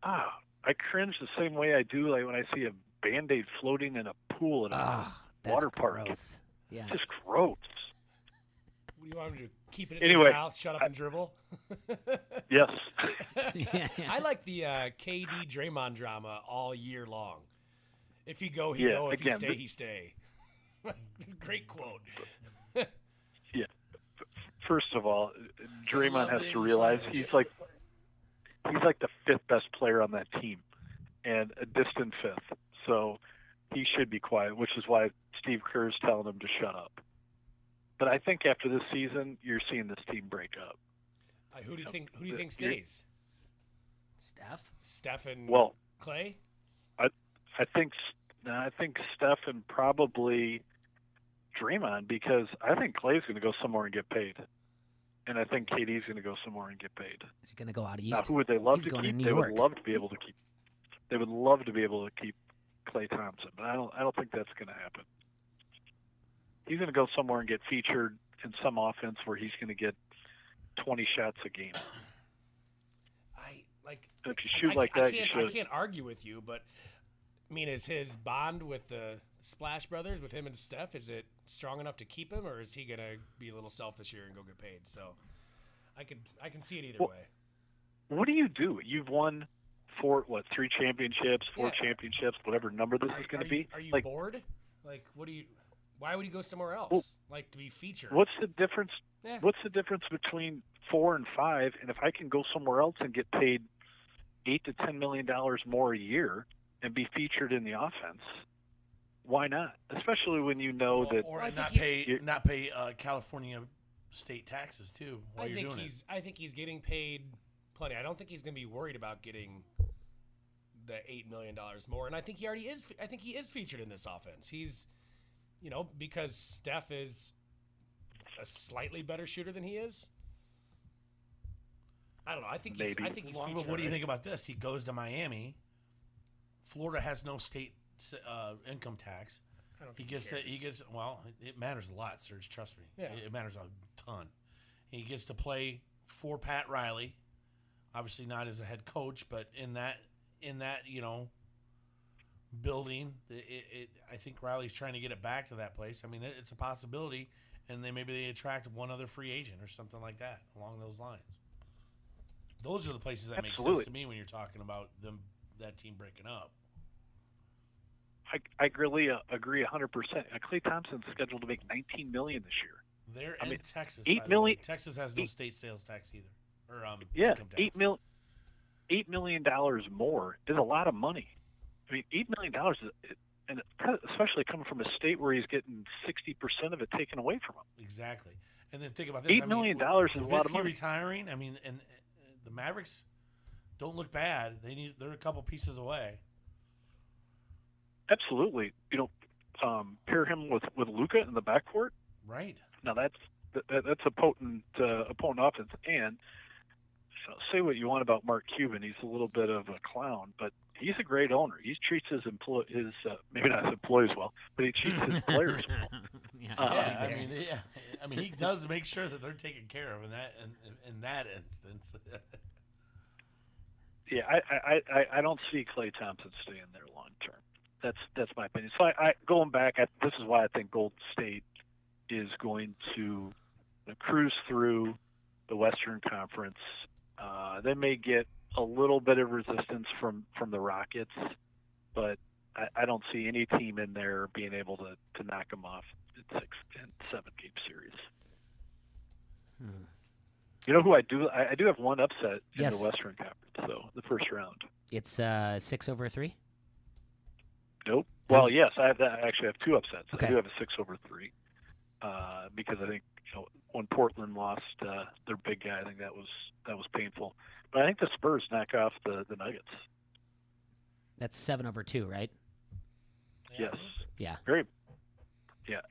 [SPEAKER 5] I cringe the same way I do like when I see a Band-Aid floating in a pool at a
[SPEAKER 1] Ah, that's
[SPEAKER 5] water park.
[SPEAKER 1] gross. Yeah.
[SPEAKER 5] It's just gross.
[SPEAKER 3] What do you want him to do? Keep it in
[SPEAKER 5] Anyway,
[SPEAKER 3] his mouth, shut up and dribble?
[SPEAKER 5] Yes.
[SPEAKER 1] Yeah.
[SPEAKER 3] I like the KD Draymond drama all year long. If you go, he
[SPEAKER 5] Yeah,
[SPEAKER 3] go. If
[SPEAKER 5] again,
[SPEAKER 3] he stay. Great quote.
[SPEAKER 5] Yeah. First of all, Draymond
[SPEAKER 2] love
[SPEAKER 5] has
[SPEAKER 2] the
[SPEAKER 5] to
[SPEAKER 2] English
[SPEAKER 5] realize
[SPEAKER 2] language.
[SPEAKER 5] he's like the 5th best player on that team, and a distant 5th. So he should be quiet, which is why Steve Kerr is telling him to shut up. But I think after this season, you're seeing this team break up.
[SPEAKER 3] Who do you think? Who do you think stays?
[SPEAKER 1] Steph?
[SPEAKER 3] Steph and
[SPEAKER 5] Well,
[SPEAKER 3] Clay.
[SPEAKER 5] I think Steph and probably Draymond, because I think Clay's going to go somewhere and get paid, and I think KD's going to go somewhere and get paid.
[SPEAKER 1] Is he going to go out east?
[SPEAKER 5] Now, who would they love
[SPEAKER 1] He's
[SPEAKER 5] to
[SPEAKER 1] going
[SPEAKER 5] keep?
[SPEAKER 1] to New
[SPEAKER 5] They
[SPEAKER 1] York.
[SPEAKER 5] would love to be able to keep. They would love to be able to keep Klay Thompson, but I don't think that's going to happen. He's going to go somewhere and get featured in some offense where he's going to get 20 shots a game. If you shoot like that, you
[SPEAKER 3] I
[SPEAKER 5] should.
[SPEAKER 3] can't argue with you, but I mean, is his bond with the Splash Brothers, with him and Steph, is it strong enough to keep him, or is he gonna be a little selfish here and go get paid? So, I can see it either way.
[SPEAKER 5] What do you do? You've won 3 championships, 4
[SPEAKER 3] Yeah.
[SPEAKER 5] championships, whatever number this is going to be.
[SPEAKER 3] Are you
[SPEAKER 5] Like,
[SPEAKER 3] bored? Like, why would he go somewhere else? Like to be featured?
[SPEAKER 5] what's the difference?
[SPEAKER 3] Yeah.
[SPEAKER 5] What's the difference between 4 and 5? And if I can go somewhere else and get paid $8 to $10 million more a year and be featured in the offense, why not? Especially when you know that.
[SPEAKER 2] or
[SPEAKER 3] I
[SPEAKER 2] not
[SPEAKER 3] think
[SPEAKER 2] pay California state taxes too while you're doing it.
[SPEAKER 3] I think he's getting paid plenty. I don't think he's going to be worried about getting the $8 million more. And I think he already is. I think he is featured in this offense. He's, because Steph is a slightly better shooter than he is. I don't know. I think
[SPEAKER 5] Maybe.
[SPEAKER 3] I think he's
[SPEAKER 2] Well,
[SPEAKER 3] featured.
[SPEAKER 2] what do you
[SPEAKER 3] already.
[SPEAKER 2] think about this? He goes to Miami. Florida has no state income tax.
[SPEAKER 3] I don't
[SPEAKER 2] He
[SPEAKER 3] think
[SPEAKER 2] gets he
[SPEAKER 3] cares.
[SPEAKER 2] gets well. It matters a lot, Serge. Trust me.
[SPEAKER 3] Yeah.
[SPEAKER 2] It matters a ton. He gets to play for Pat Riley. Obviously not as a head coach, but in that building, I think Riley's trying to get it back to that place. I mean, it's a possibility, and maybe they attract one other free agent or something like that along those lines. Those are the places that make
[SPEAKER 5] Absolutely.
[SPEAKER 2] sense to me when you're talking about that team breaking up.
[SPEAKER 5] I really agree 100%. Klay Thompson's scheduled to make $19 million this year.
[SPEAKER 2] They're
[SPEAKER 5] I
[SPEAKER 2] in
[SPEAKER 5] mean,
[SPEAKER 2] Texas.
[SPEAKER 5] $8
[SPEAKER 2] by the way.
[SPEAKER 5] million
[SPEAKER 2] Texas has no state sales tax either, or
[SPEAKER 5] Yeah,
[SPEAKER 2] income tax.
[SPEAKER 5] $8 million more is a lot of money. I mean, $8 million, and especially coming from a state where he's getting 60% of it taken away from him.
[SPEAKER 2] Exactly. And then think about this.
[SPEAKER 5] $8 million is a lot of
[SPEAKER 2] Nowitzki
[SPEAKER 5] money.
[SPEAKER 2] retiring. I mean, and the Mavericks don't look bad. They're a couple pieces away.
[SPEAKER 5] Absolutely. Pair him with Luka in the backcourt.
[SPEAKER 2] Right.
[SPEAKER 5] Now that's that's a potent offense. And say what you want about Mark Cuban, he's a little bit of a clown, but he's a great owner. He treats his maybe not his employees well, but he treats his players well.
[SPEAKER 2] I mean, he does make sure that they're taken care of in that instance.
[SPEAKER 5] Yeah, I don't see Klay Thompson staying there long term. That's my opinion. So going back, this is why I think Golden State is going to cruise through the Western Conference. They may get a little bit of resistance from the Rockets, but I don't see any team in there being able to knock them off in 6 and 7 game series. You know who I do have one upset in the Western Conference, though, the first round.
[SPEAKER 1] It's 6/3?
[SPEAKER 5] Nope. Well, yes, I actually have two upsets.
[SPEAKER 1] Okay.
[SPEAKER 5] I do have a 6/3 because I think when Portland lost their big guy, I think that was painful. But I think the Spurs knock off the Nuggets.
[SPEAKER 1] That's 7/2, right?
[SPEAKER 5] Yes.
[SPEAKER 1] Yeah.
[SPEAKER 5] Very. Yeah.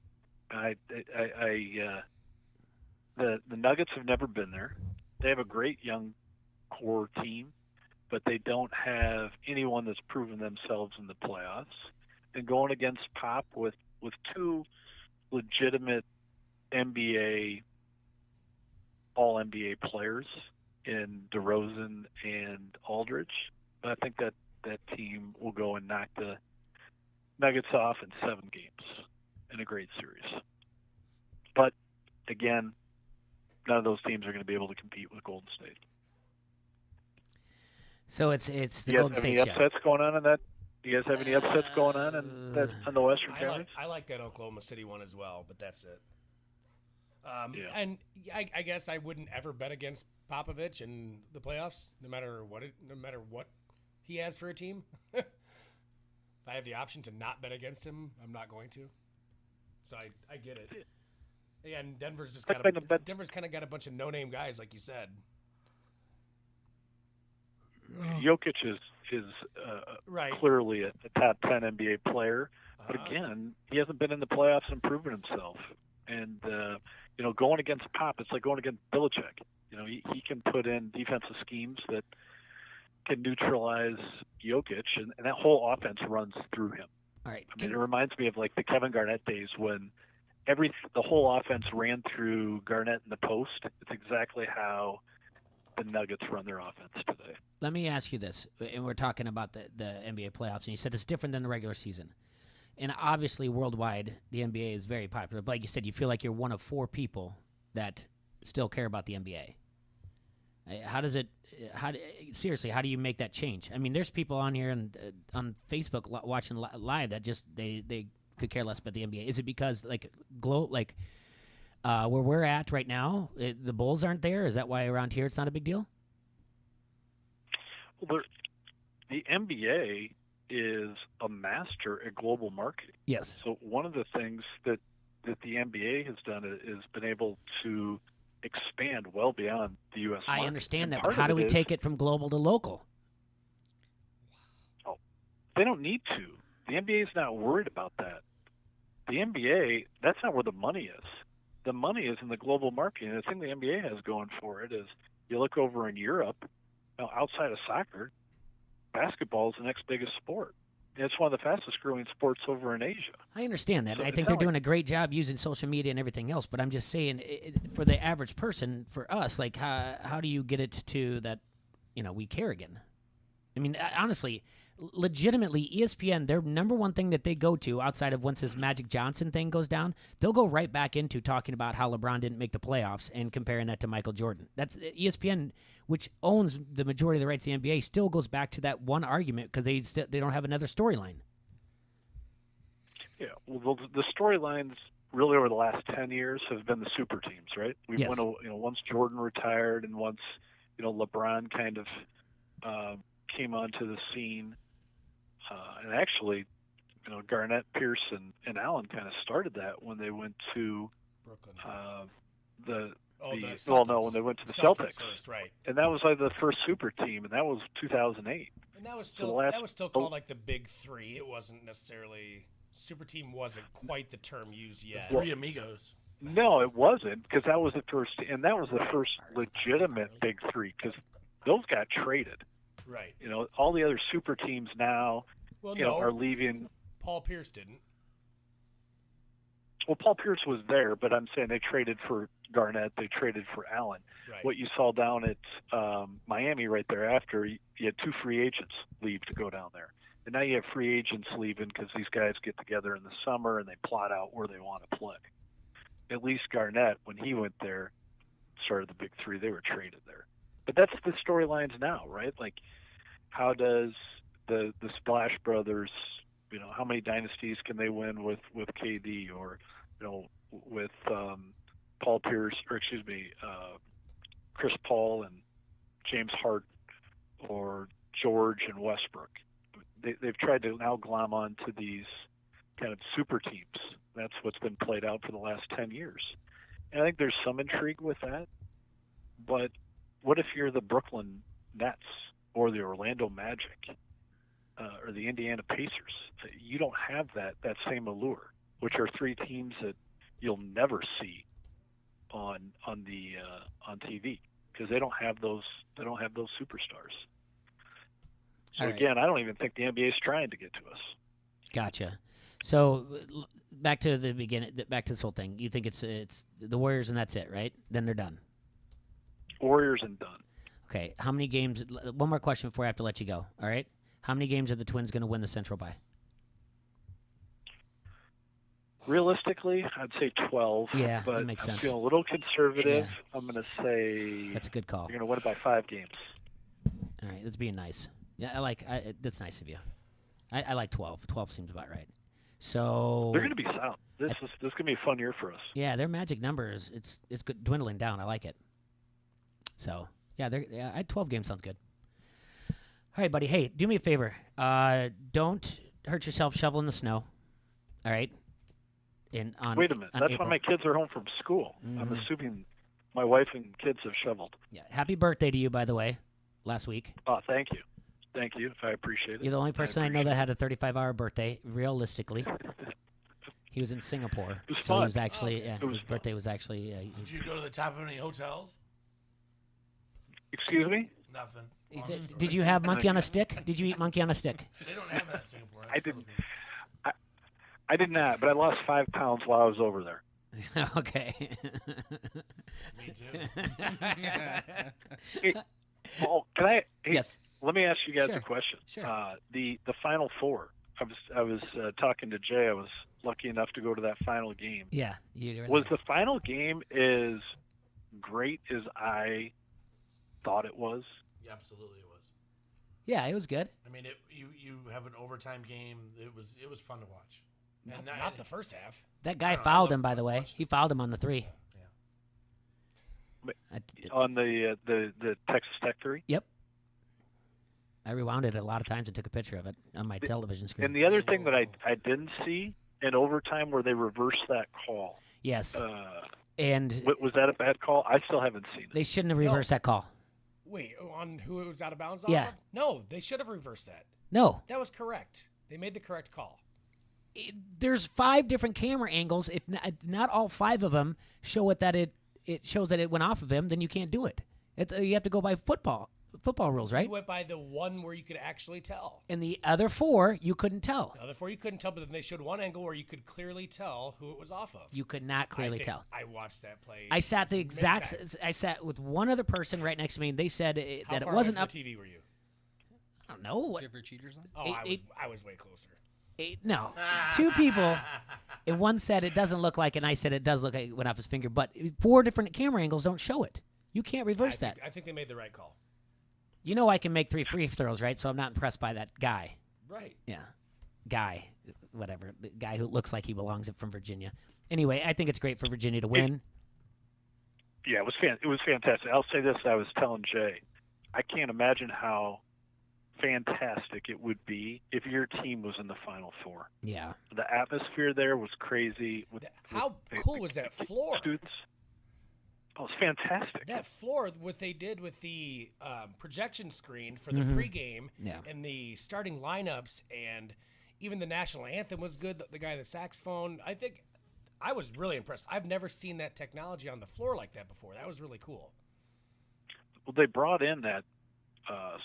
[SPEAKER 5] The Nuggets have never been there. They have a great young core team, but they don't have anyone that's proven themselves in the playoffs. And going against Pop with two legitimate all NBA players in DeRozan and Aldridge, I think that team will go and knock the Nuggets off in 7 games in a great series. But again, none of those teams are going to be able to compete with Golden State.
[SPEAKER 1] So it's the Golden State show.
[SPEAKER 5] Any upsets going on in that? Do you guys have any upsets going on in the Western Conference?
[SPEAKER 3] I like that Oklahoma City one as well, but that's it. And I guess I wouldn't ever bet against Popovich in the playoffs, no matter what he has for a team. If I have the option to not bet against him, I'm not going to. So I get it. Yeah, and Denver's kind of got a bunch of no-name guys, like you said.
[SPEAKER 5] Jokic is
[SPEAKER 3] right.
[SPEAKER 5] Clearly a top 10 NBA player, but again, he hasn't been in the playoffs and proven himself. And going against Pop, it's like going against Belichick. He can put in defensive schemes that can neutralize Jokic, and that whole offense runs through him.
[SPEAKER 1] All right.
[SPEAKER 5] I mean, it reminds me of like the Kevin Garnett days when the whole offense ran through Garnett in the post. It's exactly how the Nuggets run their offense today.
[SPEAKER 1] Let me ask you this, and we're talking about the NBA playoffs, and you said it's different than the regular season. And obviously, worldwide, the NBA is very popular. But like you said, you feel like you're one of 4 people that still care about the NBA. Seriously, how do you make that change? I mean, there's people on here and on Facebook watching live that just they could care less about the NBA. Is it because where we're at right now, the Bulls aren't there? Is that why around here it's not a big deal?
[SPEAKER 5] Well, the NBA is a master at global marketing.
[SPEAKER 1] Yes.
[SPEAKER 5] So one of the things that the NBA has done is been able to expand well beyond the U.S. market.
[SPEAKER 1] I understand that,
[SPEAKER 5] And
[SPEAKER 1] but
[SPEAKER 5] part
[SPEAKER 1] how
[SPEAKER 5] of
[SPEAKER 1] do we
[SPEAKER 5] it
[SPEAKER 1] take it from global to local?
[SPEAKER 5] Oh, they don't need to. The NBA is not worried about that. The NBA, that's not where the money is. The money is in the global marketing. And the thing the NBA has going for it is you look over in Europe, outside of soccer, basketball is the next biggest sport. And it's one of the fastest growing sports over in Asia.
[SPEAKER 1] I understand that.
[SPEAKER 5] So
[SPEAKER 1] I think they're doing a great job using social media and everything else, but I'm just saying for the average person, for us, like how do you get it to that, we care again? I mean, honestly, legitimately, ESPN, their number one thing that they go to outside of once this Magic Johnson thing goes down, they'll go right back into talking about how LeBron didn't make the playoffs and comparing that to Michael Jordan. That's ESPN, which owns the majority of the rights to the NBA, still goes back to that one argument because they don't have another storyline.
[SPEAKER 5] Yeah, well, the storylines really over the last 10 years have been the super teams, right?
[SPEAKER 1] Yes.
[SPEAKER 5] Once Jordan retired and once LeBron kind of came onto the scene. And actually, Garnett, Pierce, and Allen kind of started that when they went to
[SPEAKER 3] Brooklyn.
[SPEAKER 5] When they went to the Celtics
[SPEAKER 3] first, right?
[SPEAKER 5] And that was like the first super team, and that was 2008.
[SPEAKER 3] And that was still called like the Big Three. It wasn't necessarily super team. Wasn't quite the term used yet.
[SPEAKER 2] The Three Amigos.
[SPEAKER 5] No, it wasn't, because that was the first, and that was the first legitimate big three, because those got traded.
[SPEAKER 3] Right.
[SPEAKER 5] You know, all the other super teams now,
[SPEAKER 3] Well,
[SPEAKER 5] you know, are leaving.
[SPEAKER 3] Paul Pierce didn't.
[SPEAKER 5] Well, Paul Pierce was there, but I'm saying they traded for Garnett, they traded for Allen.
[SPEAKER 3] Right.
[SPEAKER 5] What you saw down at Miami right thereafter, you had 2 free agents leave to go down there. And now you have free agents leaving because these guys get together in the summer and they plot out where they want to play. At least Garnett, when he went there, started the big three, they were traded there. But that's the storylines now, right? Like, how does the Splash Brothers, you know, how many dynasties can they win with KD, or, you know, with Paul Pierce, or excuse me, Chris Paul and James Harden, or George and Westbrook? They've tried to now glom on to these kind of super teams. That's what's been played out for the last 10 years. And I think there's some intrigue with that. But what if you're the Brooklyn Nets or the Orlando Magic or the Indiana Pacers? You don't have that same allure, which are 3 teams that you'll never see on TV, because they don't have those superstars. So again, I don't even think the NBA is trying to get to us.
[SPEAKER 1] Gotcha. So back to the beginning, back to this whole thing. You think it's the Warriors and that's it, right? Then they're done.
[SPEAKER 5] Warriors and done.
[SPEAKER 1] Okay. How many games? One more question before I have to let you go. All right. How many games are the Twins going to win the Central by?
[SPEAKER 5] Realistically, I'd say 12.
[SPEAKER 1] Yeah,
[SPEAKER 5] but
[SPEAKER 1] that makes sense.
[SPEAKER 5] I'm feeling a little conservative.
[SPEAKER 1] Yeah.
[SPEAKER 5] I'm going to say
[SPEAKER 1] That's a good call.
[SPEAKER 5] you're going to win it by 5 games.
[SPEAKER 1] All right. That's being nice. Yeah, that's nice of you. I like 12. 12 seems about right. So
[SPEAKER 5] They're going to be sound. This is going to be a fun year for us.
[SPEAKER 1] yeah, their magic numbers it's good, dwindling down. I like it. So yeah, 12 games sounds good. All right, buddy. Hey, do me a favor. Don't hurt yourself shoveling the snow. All right.
[SPEAKER 5] Wait a minute. That's
[SPEAKER 1] April.
[SPEAKER 5] when my kids are home from school. I'm assuming my wife and kids have shoveled.
[SPEAKER 1] Yeah. Happy birthday to you, by the way. Last week.
[SPEAKER 5] Oh, thank you. Thank you. I appreciate it.
[SPEAKER 1] You're the only person I know that had a 35-hour birthday. Realistically, he was in Singapore,
[SPEAKER 5] It was
[SPEAKER 1] so he
[SPEAKER 5] fun.
[SPEAKER 1] was actually
[SPEAKER 5] It was
[SPEAKER 1] his
[SPEAKER 5] fun.
[SPEAKER 1] birthday was actually.
[SPEAKER 2] Did you go to the top of any hotels?
[SPEAKER 5] Excuse me?
[SPEAKER 2] Nothing. Long
[SPEAKER 1] Did,
[SPEAKER 2] story.
[SPEAKER 1] did you have monkey on a stick? Did you eat monkey on a stick?
[SPEAKER 2] They don't have that in Singapore. That's
[SPEAKER 5] I didn't.
[SPEAKER 2] Philippines.
[SPEAKER 5] I did not, but I lost 5 pounds while I was over there.
[SPEAKER 1] Okay.
[SPEAKER 2] Me too.
[SPEAKER 5] Hey, oh, can I? Hey,
[SPEAKER 1] Yes.
[SPEAKER 5] Let me ask you guys
[SPEAKER 1] Sure.
[SPEAKER 5] a question.
[SPEAKER 1] Sure.
[SPEAKER 5] The Final Four. I was talking to Jay. I was lucky enough to go to that final game.
[SPEAKER 1] Yeah. You were
[SPEAKER 5] Was
[SPEAKER 1] there.
[SPEAKER 5] the final game as great as I thought it was?
[SPEAKER 2] Yeah, absolutely, it was.
[SPEAKER 1] Yeah, it was good.
[SPEAKER 2] I mean, you have an overtime game. It was fun to watch. And
[SPEAKER 3] Not the first half.
[SPEAKER 1] That guy
[SPEAKER 2] I don't know,
[SPEAKER 1] fouled
[SPEAKER 2] I
[SPEAKER 1] him, by the way.
[SPEAKER 2] watched
[SPEAKER 1] He fouled him on the 3.
[SPEAKER 2] Yeah.
[SPEAKER 5] On the Texas Tech 3?
[SPEAKER 1] Yep. I rewound it a lot of times and took a picture of it on my television screen.
[SPEAKER 5] And the other thing that I didn't see in overtime where they reversed that call.
[SPEAKER 1] Yes.
[SPEAKER 5] Uh,
[SPEAKER 1] And
[SPEAKER 5] was that a bad call? I still haven't seen it.
[SPEAKER 1] they shouldn't have reversed that call.
[SPEAKER 3] Wait, on who it was out of bounds
[SPEAKER 1] Yeah.
[SPEAKER 3] off of? No, they should have reversed that.
[SPEAKER 1] No.
[SPEAKER 3] That was correct. They made the correct call.
[SPEAKER 1] There's 5 different camera angles. If not all 5 of them show it that it shows that it went off of him, then you can't do it. You have to go by football rules, right?
[SPEAKER 3] You went by the one where you could actually tell.
[SPEAKER 1] And the other 4 you couldn't tell.
[SPEAKER 3] The other 4 you couldn't tell, but then they showed one angle where you could clearly tell who it was off of.
[SPEAKER 1] You could not clearly tell.
[SPEAKER 3] I watched that play.
[SPEAKER 1] I sat the
[SPEAKER 3] many
[SPEAKER 1] exact.
[SPEAKER 3] times.
[SPEAKER 1] I sat with one other person right next to me, and they said
[SPEAKER 3] How
[SPEAKER 1] that it
[SPEAKER 3] far
[SPEAKER 1] wasn't
[SPEAKER 3] away
[SPEAKER 1] up.
[SPEAKER 3] from the TV were you?
[SPEAKER 1] I don't know. What,
[SPEAKER 4] Give her cheaters on?
[SPEAKER 3] Oh,
[SPEAKER 1] It-
[SPEAKER 3] I was way closer.
[SPEAKER 1] no, 2 people, and one said it doesn't look like, and I said it does look like it went off his finger. But 4 different camera angles don't show it. You can't reverse that.
[SPEAKER 3] I think they made the right call.
[SPEAKER 1] You know I can make 3 free throws, right? So I'm not impressed by that guy.
[SPEAKER 3] Right.
[SPEAKER 1] Yeah, guy, whatever, the guy who looks like he belongs from Virginia. Anyway, I think it's great for Virginia to win.
[SPEAKER 5] Yeah, it was fantastic. I'll say this: I was telling Jay, I can't imagine how fantastic it would be if your team was in the Final Four.
[SPEAKER 1] Yeah.
[SPEAKER 5] The atmosphere there was crazy.
[SPEAKER 3] How cool was that floor?
[SPEAKER 5] Students. Oh, it's fantastic.
[SPEAKER 3] That floor, what they did with the projection screen for the pregame
[SPEAKER 1] Yeah.
[SPEAKER 3] and the starting lineups, and even the national anthem was good. The guy in the saxophone, I think I was really impressed. I've never seen that technology on the floor like that before. That was really cool.
[SPEAKER 5] Well, they brought in that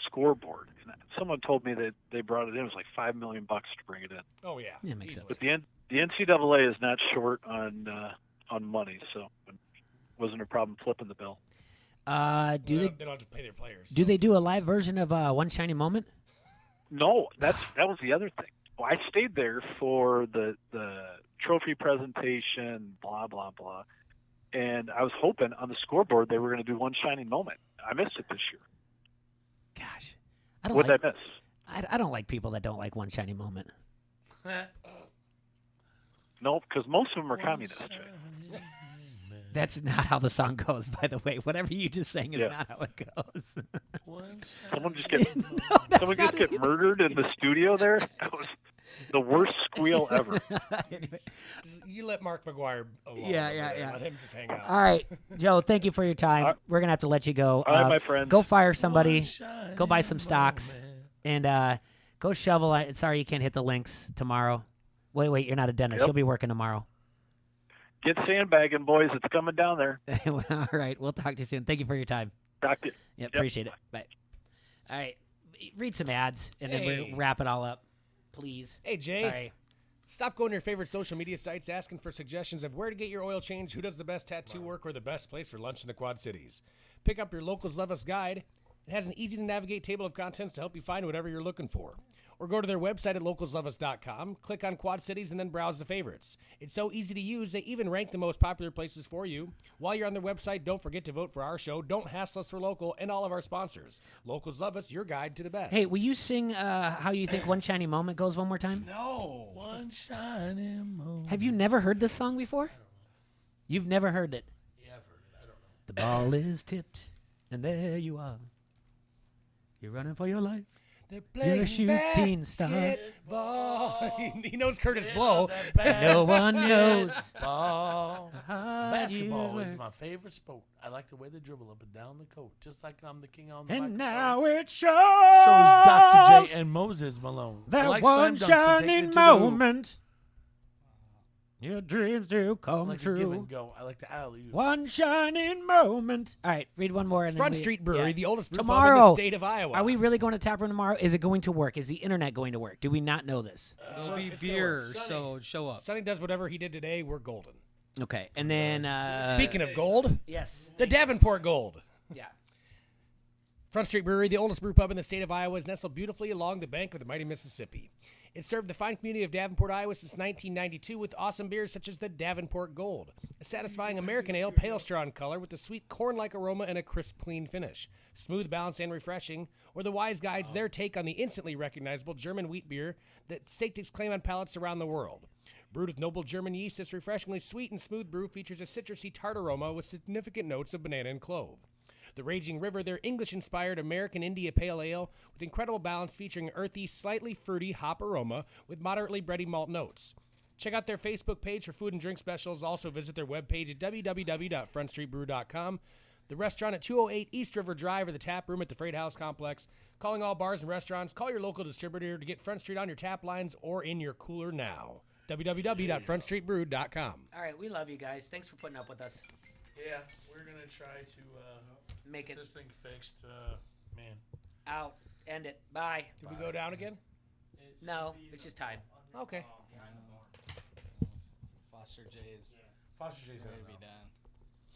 [SPEAKER 5] scoreboard. And someone told me that they brought it in. It was like $5 million to bring it in.
[SPEAKER 3] Oh yeah,
[SPEAKER 1] Yeah, makes
[SPEAKER 3] easily.
[SPEAKER 5] But the NCAA is not short on money, so it wasn't a problem flipping the bill.
[SPEAKER 1] Do
[SPEAKER 3] Well,
[SPEAKER 1] they
[SPEAKER 3] they don't have to pay their players.
[SPEAKER 1] do they do a live version of One Shiny Moment?
[SPEAKER 5] No, that was the other thing. Well, I stayed there for the trophy presentation, blah blah blah, and I was hoping on the scoreboard they were going to do One Shining Moment. I missed it this year.
[SPEAKER 1] Gosh, I don't
[SPEAKER 5] What
[SPEAKER 1] like.
[SPEAKER 5] did I miss?
[SPEAKER 1] I don't like people that don't like One Shiny Moment.
[SPEAKER 5] No, because most of them are communists.
[SPEAKER 1] That's not how the song goes, by the way. Whatever you just sang is
[SPEAKER 5] Yeah.
[SPEAKER 1] not how it goes.
[SPEAKER 5] Someone just get
[SPEAKER 1] That's
[SPEAKER 5] someone
[SPEAKER 1] not
[SPEAKER 5] just get
[SPEAKER 1] it.
[SPEAKER 5] murdered in the studio there. That was the worst squeal ever.
[SPEAKER 1] Anyway.
[SPEAKER 3] You let Mark McGuire alone.
[SPEAKER 1] Yeah,
[SPEAKER 3] over
[SPEAKER 1] yeah,
[SPEAKER 3] there.
[SPEAKER 1] yeah.
[SPEAKER 3] Let him just hang out.
[SPEAKER 1] All right, Joe. Thank you for your time.
[SPEAKER 5] All right.
[SPEAKER 1] We're gonna have to let you go.
[SPEAKER 5] All right, my friend.
[SPEAKER 1] Go fire somebody. Go buy some stocks, and go shovel. Sorry, you can't hit the links tomorrow. Wait, you're not a dentist.
[SPEAKER 5] Yep.
[SPEAKER 1] You'll be working tomorrow.
[SPEAKER 5] Get sandbagging, boys. It's coming down there.
[SPEAKER 1] All right, we'll talk to you soon. Thank you for your time.
[SPEAKER 5] Talk to you.
[SPEAKER 1] Yep, appreciate it. Bye. All right, read some ads, and then
[SPEAKER 3] Hey.
[SPEAKER 1] we'll wrap it all up, please.
[SPEAKER 3] Hey Jay,
[SPEAKER 1] Sorry.
[SPEAKER 3] stop going to your favorite social media sites asking for suggestions of where to get your oil change, who does the best tattoo work, or the best place for lunch in the Quad Cities. Pick up your Locals Love Us guide. It has an easy-to-navigate table of contents to help you find whatever you're looking for. Or go to their website at localsloveus.com, click on Quad Cities, and then browse the favorites. It's so easy to use, they even rank the most popular places for you. While you're on their website, don't forget to vote for our show, Don't Hassle Us for Local, and all of our sponsors. Locals Love Us, your guide to the best.
[SPEAKER 1] Hey, will you sing How You Think One Shiny Moment Goes one more time?
[SPEAKER 3] No.
[SPEAKER 2] One shining moment.
[SPEAKER 1] Have you never heard this song before? You've never heard it.
[SPEAKER 2] Yeah, I've heard it. I don't know.
[SPEAKER 1] The ball is tipped, and there you are. You're running for your life.
[SPEAKER 3] They're
[SPEAKER 1] You're a shooting star.
[SPEAKER 3] basketball. He knows Curtis Blow.
[SPEAKER 1] No one knows.
[SPEAKER 2] Ball.
[SPEAKER 1] how
[SPEAKER 2] Basketball
[SPEAKER 1] you
[SPEAKER 2] is
[SPEAKER 1] work.
[SPEAKER 2] my favorite sport. I like the way they dribble up and down the court, just like I'm the king on the
[SPEAKER 1] And
[SPEAKER 2] microphone.
[SPEAKER 1] now it shows.
[SPEAKER 2] So is Dr. J and Moses Malone. I
[SPEAKER 1] That
[SPEAKER 2] like
[SPEAKER 1] one
[SPEAKER 2] slam dunks and take me
[SPEAKER 1] shining
[SPEAKER 2] to the hoop.
[SPEAKER 1] moment. Your dreams do
[SPEAKER 2] I
[SPEAKER 1] come
[SPEAKER 2] like to give
[SPEAKER 1] true.
[SPEAKER 2] and go. I like to alley oop.
[SPEAKER 1] One shining moment. All right, read one more. And
[SPEAKER 3] Front
[SPEAKER 1] then
[SPEAKER 3] Street Brewery,
[SPEAKER 1] yeah.
[SPEAKER 3] the oldest brew pub in
[SPEAKER 1] Tomorrow.
[SPEAKER 3] the state of Iowa.
[SPEAKER 1] Are we really going to tap room tomorrow? Is it going to work? Is the internet going to work? Do we not know this?
[SPEAKER 4] It'll be
[SPEAKER 3] it's gonna
[SPEAKER 4] beer,
[SPEAKER 3] work.
[SPEAKER 4] so show up.
[SPEAKER 3] Sonny does whatever he did today. We're golden.
[SPEAKER 1] Okay, and then
[SPEAKER 3] Speaking of gold,
[SPEAKER 1] yes,
[SPEAKER 3] the Davenport Gold.
[SPEAKER 1] yeah.
[SPEAKER 3] Front Street Brewery, the oldest brew pub in the state of Iowa, is nestled beautifully along the bank of the mighty Mississippi. It served the fine community of Davenport, Iowa since 1992 with awesome beers such as the Davenport Gold, a satisfying American ale, pale straw in color with a sweet corn-like aroma and a crisp, clean finish. Smooth, balanced, and refreshing. Or the Wise Guides, their take on the instantly recognizable German wheat beer that staked its claim on palates around the world. Brewed with noble German yeast, this refreshingly sweet and smooth brew features a citrusy tart aroma with significant notes of banana and clove. The Raging River, their English-inspired American India Pale Ale with incredible balance featuring earthy, slightly fruity hop aroma with moderately bready malt notes. Check out their Facebook page for food and drink specials. Also visit their webpage at www.frontstreetbrew.com. The restaurant at 208 East River Drive or the tap room at the Freight House Complex. Calling all bars and restaurants, call your local distributor to get Front Street on your tap lines or in your cooler now. www.frontstreetbrew.com.
[SPEAKER 1] All right, we love you guys. Thanks for putting up with us.
[SPEAKER 2] Yeah, we're going to try to
[SPEAKER 1] Make
[SPEAKER 2] get
[SPEAKER 1] it
[SPEAKER 2] this thing fixed. Man.
[SPEAKER 1] out. End it. Bye.
[SPEAKER 3] Did we go down again?
[SPEAKER 1] No, it's just time.
[SPEAKER 3] Okay.
[SPEAKER 4] Foster J's
[SPEAKER 2] Foster J's
[SPEAKER 4] ready
[SPEAKER 2] had
[SPEAKER 4] to be
[SPEAKER 2] enough.
[SPEAKER 4] done.